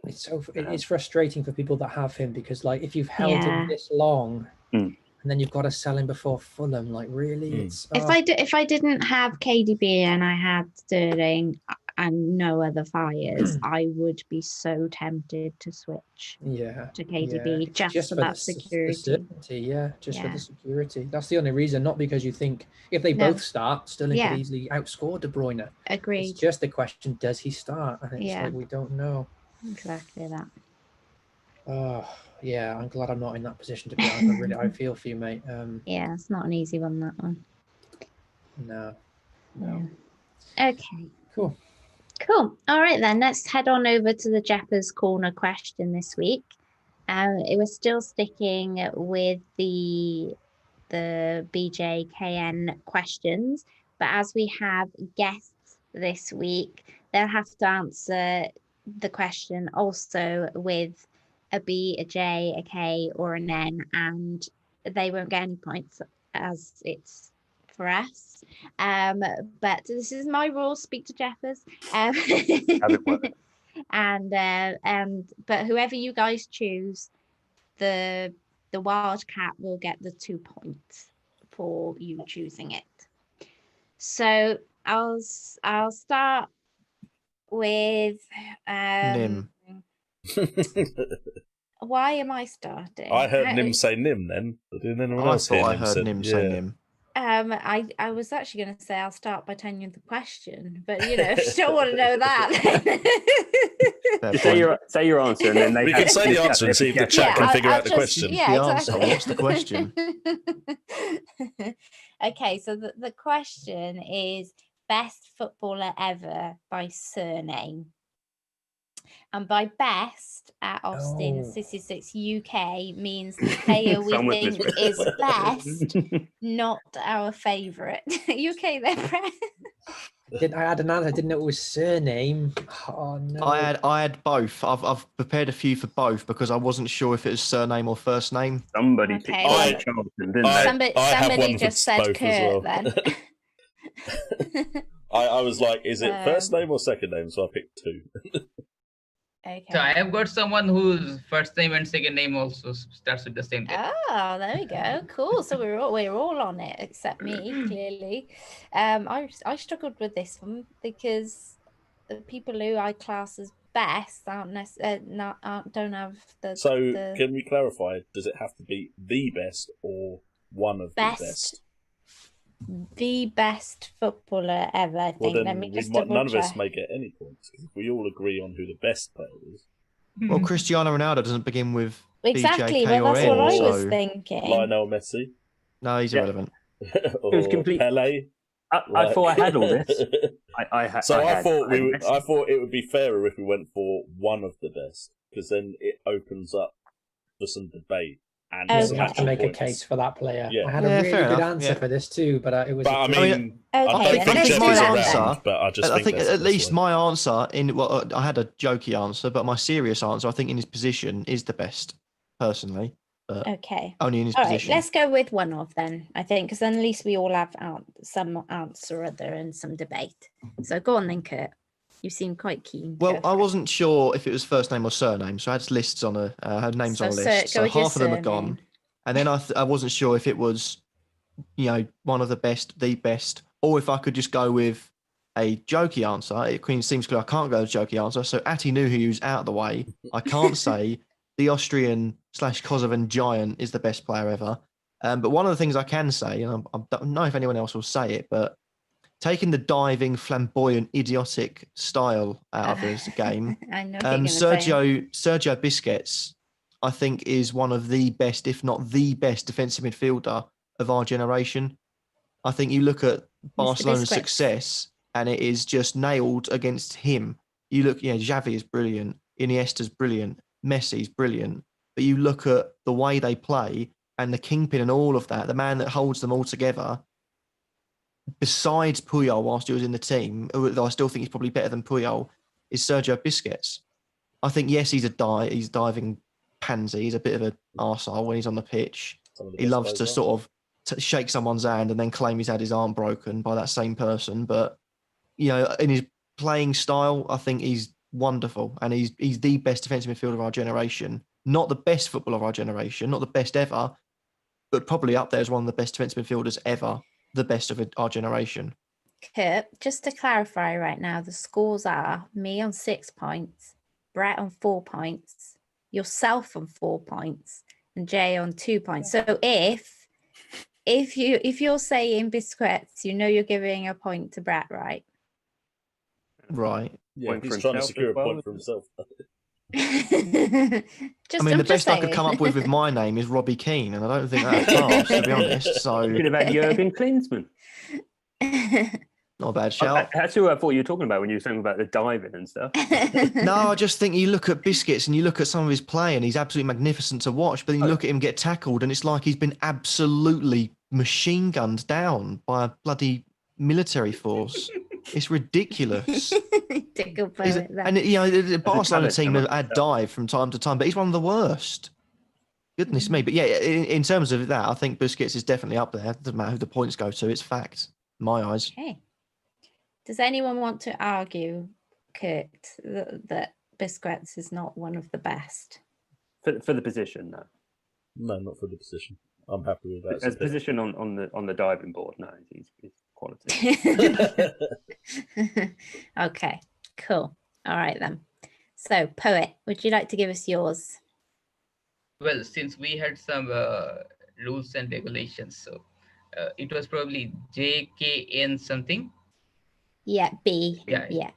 It's frustrating for people that have him because, like, if you've held him this long and then you've got to sell him before Fulham, like, really, it's if I didn't have KDB and I had Sterling and no other fires, I would be so tempted to switch to KDB just for that security. For the security. That's the only reason, not because you think if they both start, Sterling could easily outscore De Bruyne. Agreed. It's just the question, does he start? And it's like, we don't know. Exactly that. Oh, yeah, I'm glad I'm not in that position, to be honest. I feel for you, mate. Yeah, it's not an easy one, that one. No. Yeah. Okay. Cool. All right, then. Let's head on over to the Jeppers Corner question this week. It was still sticking with the BJKN questions, but as we have guests this week, they'll have to answer the question also with a B, a J, a K, or an N, and they won't get any points as it's for us. But this is my rule. Speak to Jeffers. But whoever you guys choose, the Wildcat will get the 2 points for you choosing it. So I'll start with Nim. Why am I starting? I heard Nim say Nim then. Did anyone else hear I Nim heard Nim say Nim. I was actually going to say I'll start by telling you the question, but if you don't want to know that, just say your answer, and then we can say the answer and see if the chat can figure out the question. Yeah, exactly. What's the question? Okay, so the question is best footballer ever by surname. And by best at Austin 66 UK means the player we think is best, not our favourite. UK there, Brett? I had an answer. I didn't know it was surname. Oh no! I had both. I've prepared a few for both because I wasn't sure if it was surname or first name. Somebody picked Charlton, didn't they? Somebody just said Kurt then. I was like, is it first name or second name? So I picked two. Okay. So I have got someone whose first name and second name also starts with the same thing. Oh, there we go. Cool. So we're all on it except me, clearly. I struggled with this one because the people who I class as best don't have the. So can we clarify? Does it have to be the best or one of the best? The best footballer ever, I think. Well, Let me just none of us may get any points because we all agree on who the best player is. Well, Cristiano Ronaldo doesn't begin with exactly. BJK Well, that's or N, what I was thinking. Lionel Messi. No, he's irrelevant. It was complete. Pele. I thought I had all this. I thought it would be fairer if we went for one of the best because then it opens up for some debate. And you have to make a case for that player. Yeah. I had a really good answer for this too, but it was. But I mean, I don't think Jeff my is answer. around, but I think at least my answer I had a jokey answer, but my serious answer, I think in his position is the best, personally. Okay. Only in his position. Right, let's go with one of then. I think because then at least we all have some answer or other and some debate. So go on then, Kurt. You seem quite keen. Well, I wasn't sure if it was first name or surname, so I had lists on had names on a list. So half of them are gone, and then I wasn't sure if it was, one of the best, the best, or if I could just go with a jokey answer. It seems clear I can't go with a jokey answer. So Ati Nuhiu's out of the way. I can't say the Austrian/Kosovan giant is the best player ever. But one of the things I can say, and I don't know if anyone else will say it, but taking the diving, flamboyant, idiotic style out of this game, I know Sergio Busquets, I think, is one of the best, if not the best, defensive midfielder of our generation. I think you look at Barcelona's success, and it is just nailed against him. You look, Xavi is brilliant, Iniesta's brilliant, Messi's brilliant, but you look at the way they play and the kingpin and all of that, the man that holds them all together. Besides Puyol, whilst he was in the team, though I still think he's probably better than Puyol, is Sergio Busquets. I think, yes, he's diving pansy. He's a bit of an arsehole when he's on the pitch. He loves to sort of shake someone's hand and then claim he's had his arm broken by that same person. But in his playing style, I think he's wonderful, and he's the best defensive midfielder of our generation. Not the best footballer of our generation, not the best ever, but probably up there as one of the best defensive midfielders ever, the best of our generation. Kurt, just to clarify right now, the scores are me on 6 points, Brett on 4 points, yourself on 4 points, and Jay on 2 points. So if you're saying biscuits, you're giving a point to Brett, right? Right. Yeah, he's trying to secure a point for himself. The best I could come up with my name is Robbie Keane, and I don't think that's class, to be honest. So you could have had Jurgen Klinsmann. Not a bad shout. That's who I thought you were talking about when you were talking about the diving and stuff. No, I just think you look at Biscuits and you look at some of his play, and he's absolutely magnificent to watch. But then you look at him get tackled, and it's like he's been absolutely machine gunned down by a bloody military force. It's ridiculous. The Barcelona team have dive from time to time, but he's one of the worst. Goodness me. But yeah, in terms of that, I think Busquets is definitely up there. It doesn't matter who the points go to. It's fact, in my eyes. Okay. Does anyone want to argue, Kurt, that Busquets is not one of the best? For the position, no. No, not for the position. I'm happy with that. As position on the diving board, no, he's quality. Okay, cool. All right then. So, Poet, would you like to give us yours? Well, since we had some rules and regulations, so it was probably JKN something. Yeah, B. Yeah.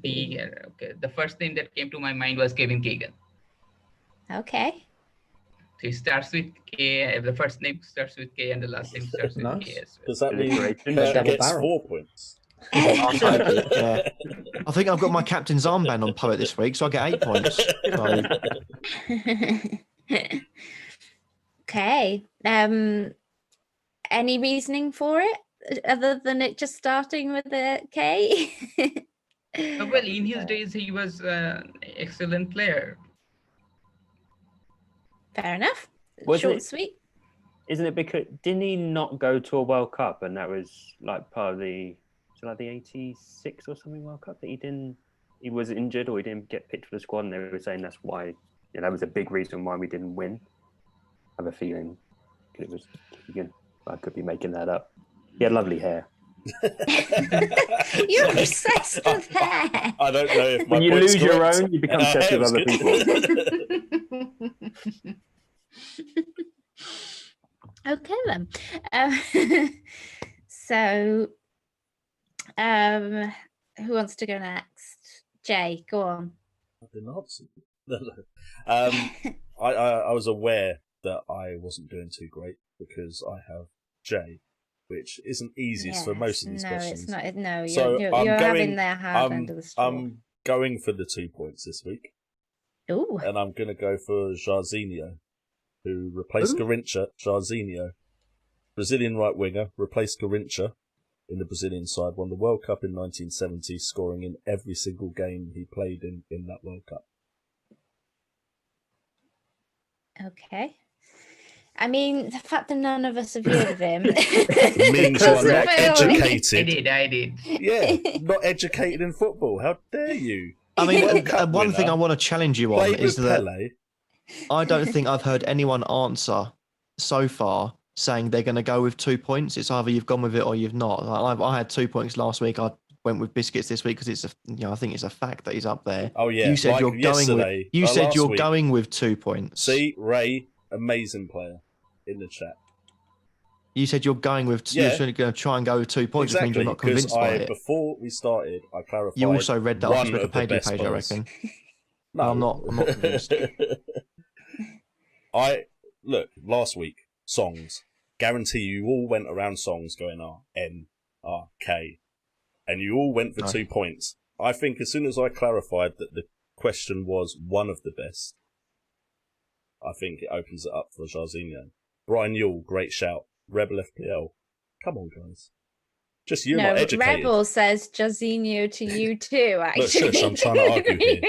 B. Okay. The first name that came to my mind was Kevin Keegan. Okay. So it starts with K. The first name starts with K, and the last name starts with K as well. Does that mean he gets 4 points? Yeah. I think I've got my captain's armband on Poet this week, so I get 8 points. Okay. Any reasoning for it other than it just starting with a K? Well, in his days, he was an excellent player. Fair enough. Wasn't Short it- and sweet. Isn't it because didn't he not go to a World Cup, and that was like part of the 86 or something World Cup that he was injured or he didn't get picked for the squad, and they were saying that's why that was a big reason why we didn't win. I have a feeling it was Keegan. I could be making that up. He had lovely hair. You're obsessed with hair. I don't know if my when you point's lose your correct. own, you become obsessed with other people. Okay then. So, who wants to go next? Jay, go on. I've been answered. I was aware that I wasn't doing too great because I have J, which isn't easiest for most of these questions. No, it's not. No, So you're I'm having their hard end of the straw. I'm going for the 2 points this week. Ooh. And I'm going to go for Jairzinho, who replaced Garincha. Jairzinho, Brazilian right winger, replaced Garincha in the Brazilian side, won the World Cup in 1970, scoring in every single game he played in that World Cup. Okay. I mean, the fact that none of us have heard of him means you're not educated. I did. Yeah, not educated in football. How dare you? I mean, one winner. thing I want to challenge you on Played is with that Pele. I don't think I've heard anyone answer so far saying they're going to go with 2 points. It's either you've gone with it or you've not. Like, I had 2 points last week. I went with Biscuits this week because it's I think it's a fact that he's up there. Oh yeah, you said like you're going with. You said last you're week. going with 2 points. See, Ray, amazing player in the chat. You said you're going with. Yeah. You're going to try and go with 2 points. Exactly, Which means you're not convinced by it. Before we started, I clarified. You also read that off one his of the Wikipedia best page, I players. reckon. No, I'm not convinced. Look, last week, songs. Guarantee you all went around songs going R-N-R-K. And you all went for 2 points. I think as soon as I clarified that the question was one of the best, I think it opens it up for Jairzinho. Brian Yule, great shout. Rebel FPL. Come on, guys. Just you're not educated. Rebel says Jairzinho to you too, actually. Look, shush, I'm trying to argue here.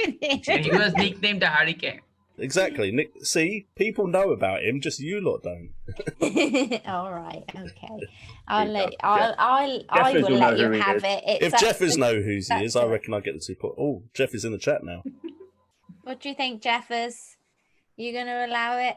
And he was nicknamed the Hurricane. Exactly. Nick, see, people know about him, just you lot don't. All right, okay. I will let you have it. If Jeffers know who he is, I reckon I get the 2 points. Oh, Jeff is in the chat now. What do you think, Jeffers? You going to allow it?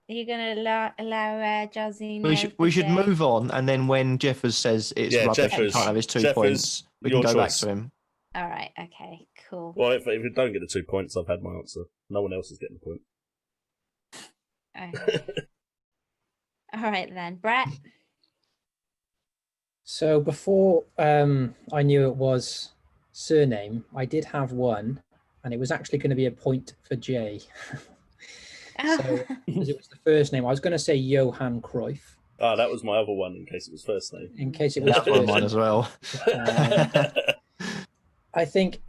Are you going to allow Jazzy? We should move on, and then when Jeffers says it's rubbish, he can't have his 2 points, we can go back to him. All right, okay, cool. Well, if you don't get the 2 points, I've had my answer. No one else is getting the point. Okay. All right then, Brett. So before I knew it was surname, I did have one, and it was actually going to be a point for Jay. So because it was the first name, I was going to say Johan Cruyff. Ah, that was my other one in case it was first name. In case it was that was mine as well. I think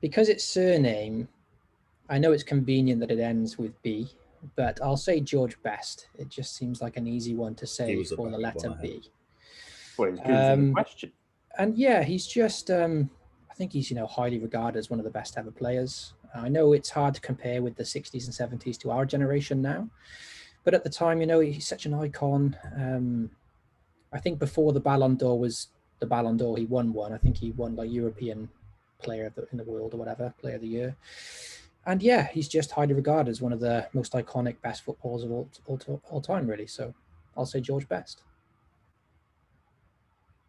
because it's surname, I know it's convenient that it ends with B, but I'll say George Best. It just seems like an easy one to say for the letter B. Well, he's good in the question. And yeah, he's just, I think he's, highly regarded as one of the best ever players. I know it's hard to compare with the 60s and 70s to our generation now, but at the time, he's such an icon. I think before the Ballon d'Or was the Ballon d'Or, he won one. I think he won like European Player in the World or whatever, Player of the Year. And yeah, he's just highly regarded as one of the most iconic, best footballers of all time, really. So I'll say George Best.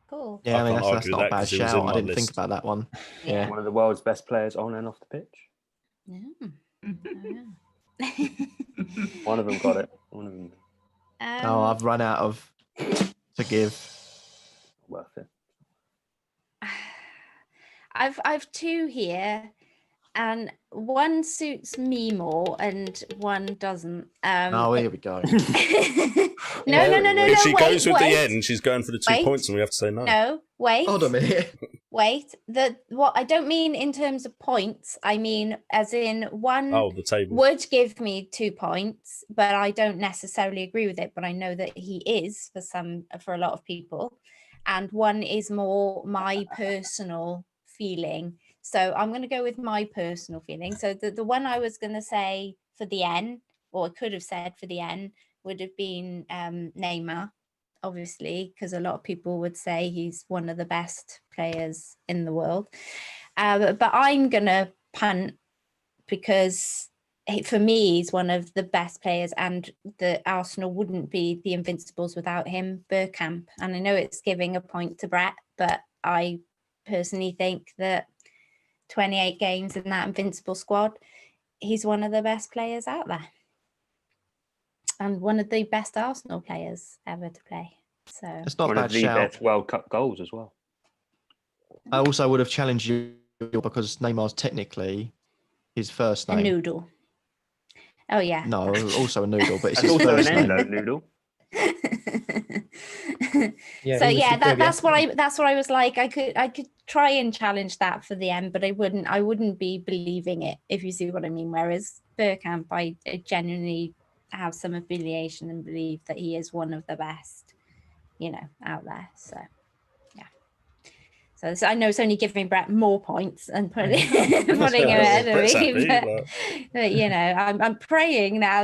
Cool. Yeah, I mean, that's not a bad shout. I didn't think about that one. Yeah. One of the world's best players on and off the pitch. Yeah. One of them got it. One of them. I've run out of to give. Worth it. I've 2 here, and one suits me more and one doesn't. Here we go. No. If she goes with the end, she's going for the 2 points, and we have to say no. No, wait. Hold on a minute. Wait. What I don't mean in terms of points. I mean as in one the table would give me 2 points, but I don't necessarily agree with it. But I know that he is for a lot of people, and one is more my personal feeling. So I'm going to go with my personal feeling. So the one I was going to say for the N, or I could have said for the N, would have been Neymar, obviously, because a lot of people would say he's one of the best players in the world. But I'm going to punt because for me, he's one of the best players, and the Arsenal wouldn't be the Invincibles without him, Bergkamp. And I know it's giving a point to Brett, but I personally think that 28 games in that Invincible squad, he's one of the best players out there. And one of the best Arsenal players ever to play. So it's not one a bad of the shout. best World Cup goals as well. I also would have challenged you because Neymar's technically his first name. A noodle. Oh yeah. No, also a noodle, but it's That's his also first an name. endo noodle. So yeah, that's what I was like. I could try and challenge that for the end, but I wouldn't be believing it, if you see what I mean. Whereas Bergkamp, I genuinely have some affiliation and believe that he is one of the best, out there. So yeah. So I know it's only giving Brett more points and putting him ahead of me, but I'm praying now.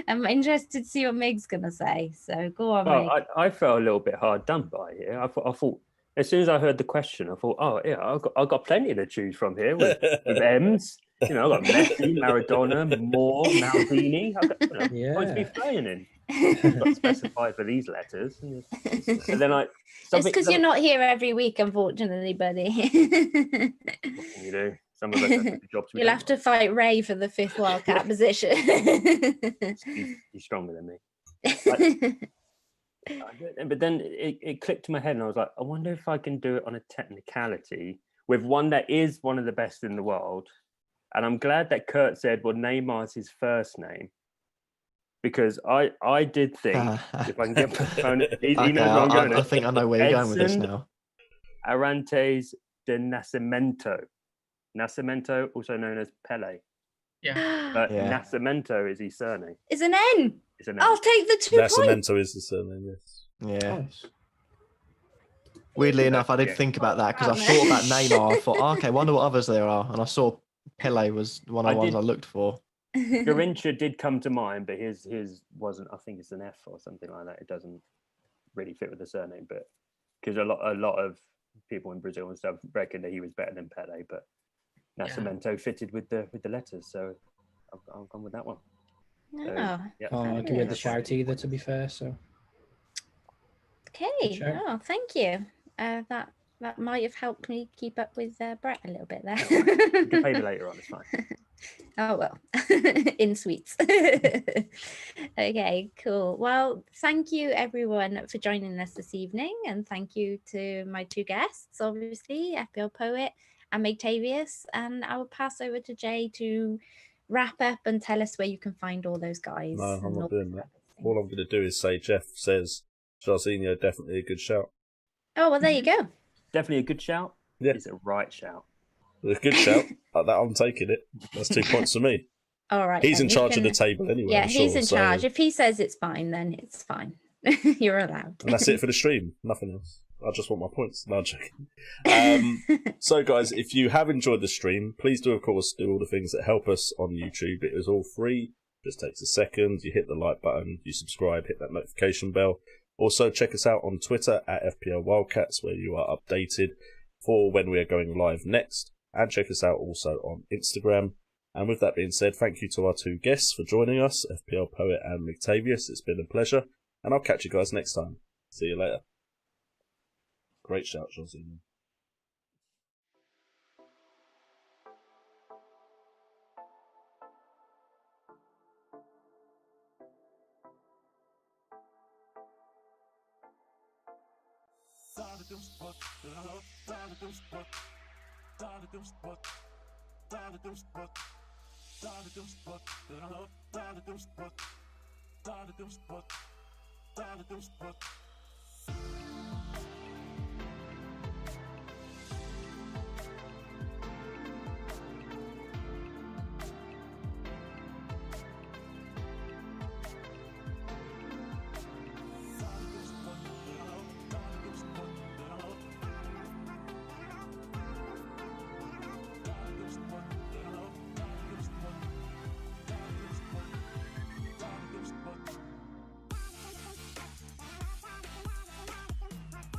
I'm interested to see what Meg's gonna say. So go on, Meg. I felt a little bit hard done by here. I thought as soon as I heard the question, I thought, oh yeah, I've got plenty to choose from here with M's. I've got Messi, Maradona, Moore, Maldini. I've got to be playing in. Not specified for these letters. And then it's because you're not here every week, unfortunately, buddy. What can you do? Some of us have the jobs. You'll have to fight Ray for the 5th wildcat position. He's stronger than me. But then it clicked to my head, and I was like, I wonder if I can do it on a technicality with one that is one of the best in the world. And I'm glad that Kurt said, well, Neymar's his first name. Because I did think, if I can get my phone, he knows where I'm going. I think I know where you're going with this now. Arantes de Nascimento. Nascimento, also known as Pele. Yeah. But Nascimento is his surname. It's an N. It's an N. I'll take the 2 points. Nascimento is the surname, yes. Yeah. Nice. Weirdly enough, I did think about that because I thought about Neymar. I thought, okay, wonder what others there are. And I saw Pele was one of the ones I looked for. Garincha did come to mind, but his wasn't. I think it's an F or something like that. It doesn't really fit with the surname, but because a lot of people in Brazil and stuff reckon that he was better than Pele, but Nascimento fitted with the letters, so I'll come with that one. Oh, So, yeah. I'll give it the shout either, to be fair. So okay. Oh, thank you. That might have helped me keep up with Brett a little bit there. You can pay me later on, it's fine. Oh, well, in sweets. Okay, cool. Well, thank you everyone for joining us this evening. And thank you to my two guests, obviously, FPL Poet and Megtavius. And I will pass over to Jay to wrap up and tell us where you can find all those guys. No, I'm not doing that. All I'm going to do is say Jeff says Jarzinho, definitely a good shout. Oh, well, there you go. Definitely a good shout. Yeah. It's a right shout. A good shout. I'm taking it. That's 2 points for me. All right. He's in charge of the table anyway. Yeah, I'm he's sure, in charge. If he says it's fine, then it's fine. You're allowed. And that's it for the stream. Nothing else. I just want my points. No, I'm joking. So, guys, if you have enjoyed the stream, please do, of course, do all the things that help us on YouTube. It is all free. Just takes a second. You hit the like button, you subscribe, hit that notification bell. Also, check us out on Twitter at FPL WildCats, where you are updated for when we are going live next. And check us out also on Instagram. And with that being said, thank you to our two guests for joining us, FPL Poet and Megtavius. It's been a pleasure. And I'll catch you guys next time. See you later. Great shout, Josine.